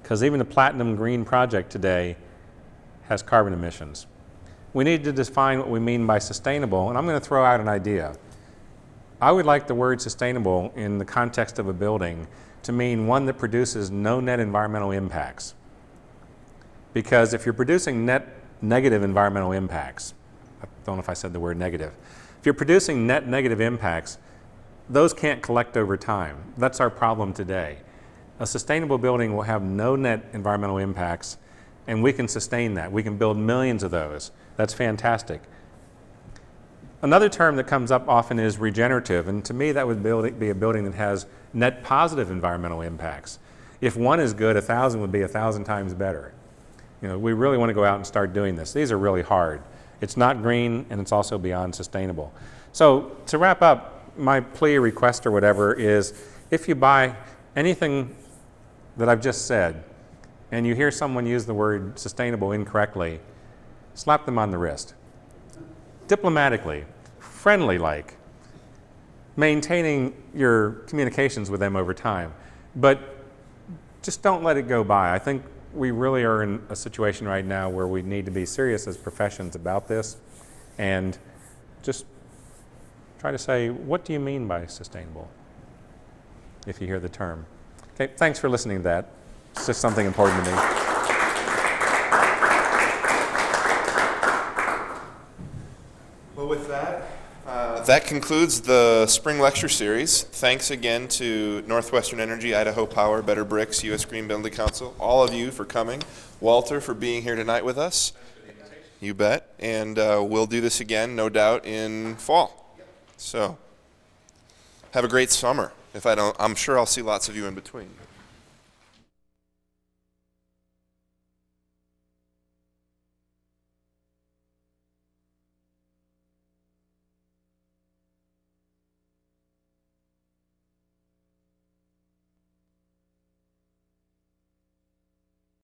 because even the platinum green project today has carbon emissions. We need to define what we mean by sustainable, and I'm going to throw out an idea. I would like the word sustainable in the context of a building to mean one that produces no net environmental impacts. Because if you're producing net negative environmental impacts, I don't know if I said the word negative, if you're producing net negative impacts, those can't collect over time. That's our problem today. A sustainable building will have no net environmental impacts, and we can sustain that. We can build millions of those. That's fantastic. Another term that comes up often is regenerative, and to me that would be a building that has net positive environmental impacts. If one is good, 1,000 would be 1,000 times better. You know, we really want to go out and start doing this. These are really hard. It's not green, and it's also beyond sustainable. So to wrap up, my plea, request, or whatever is, if you buy anything that I've just said, and you hear someone use the word sustainable incorrectly, slap them on the wrist. Diplomatically, friendly-like, maintaining your communications with them over time. But just don't let it go by. I think we really are in a situation right now where we need to be serious as professions about this, and just try to say, what do you mean by sustainable, if you hear the term. Okay, thanks for listening to that. It's just something important to me. Well, with that, that concludes the spring lecture series. Thanks again to Northwestern Energy, Idaho Power, Better Bricks, U.S. Green Building Council, all of you for coming. Walter, for being here tonight with us. You bet. And we'll do this again, no doubt, in fall. So, have a great summer. If I don't, I'm sure I'll see lots of you in between.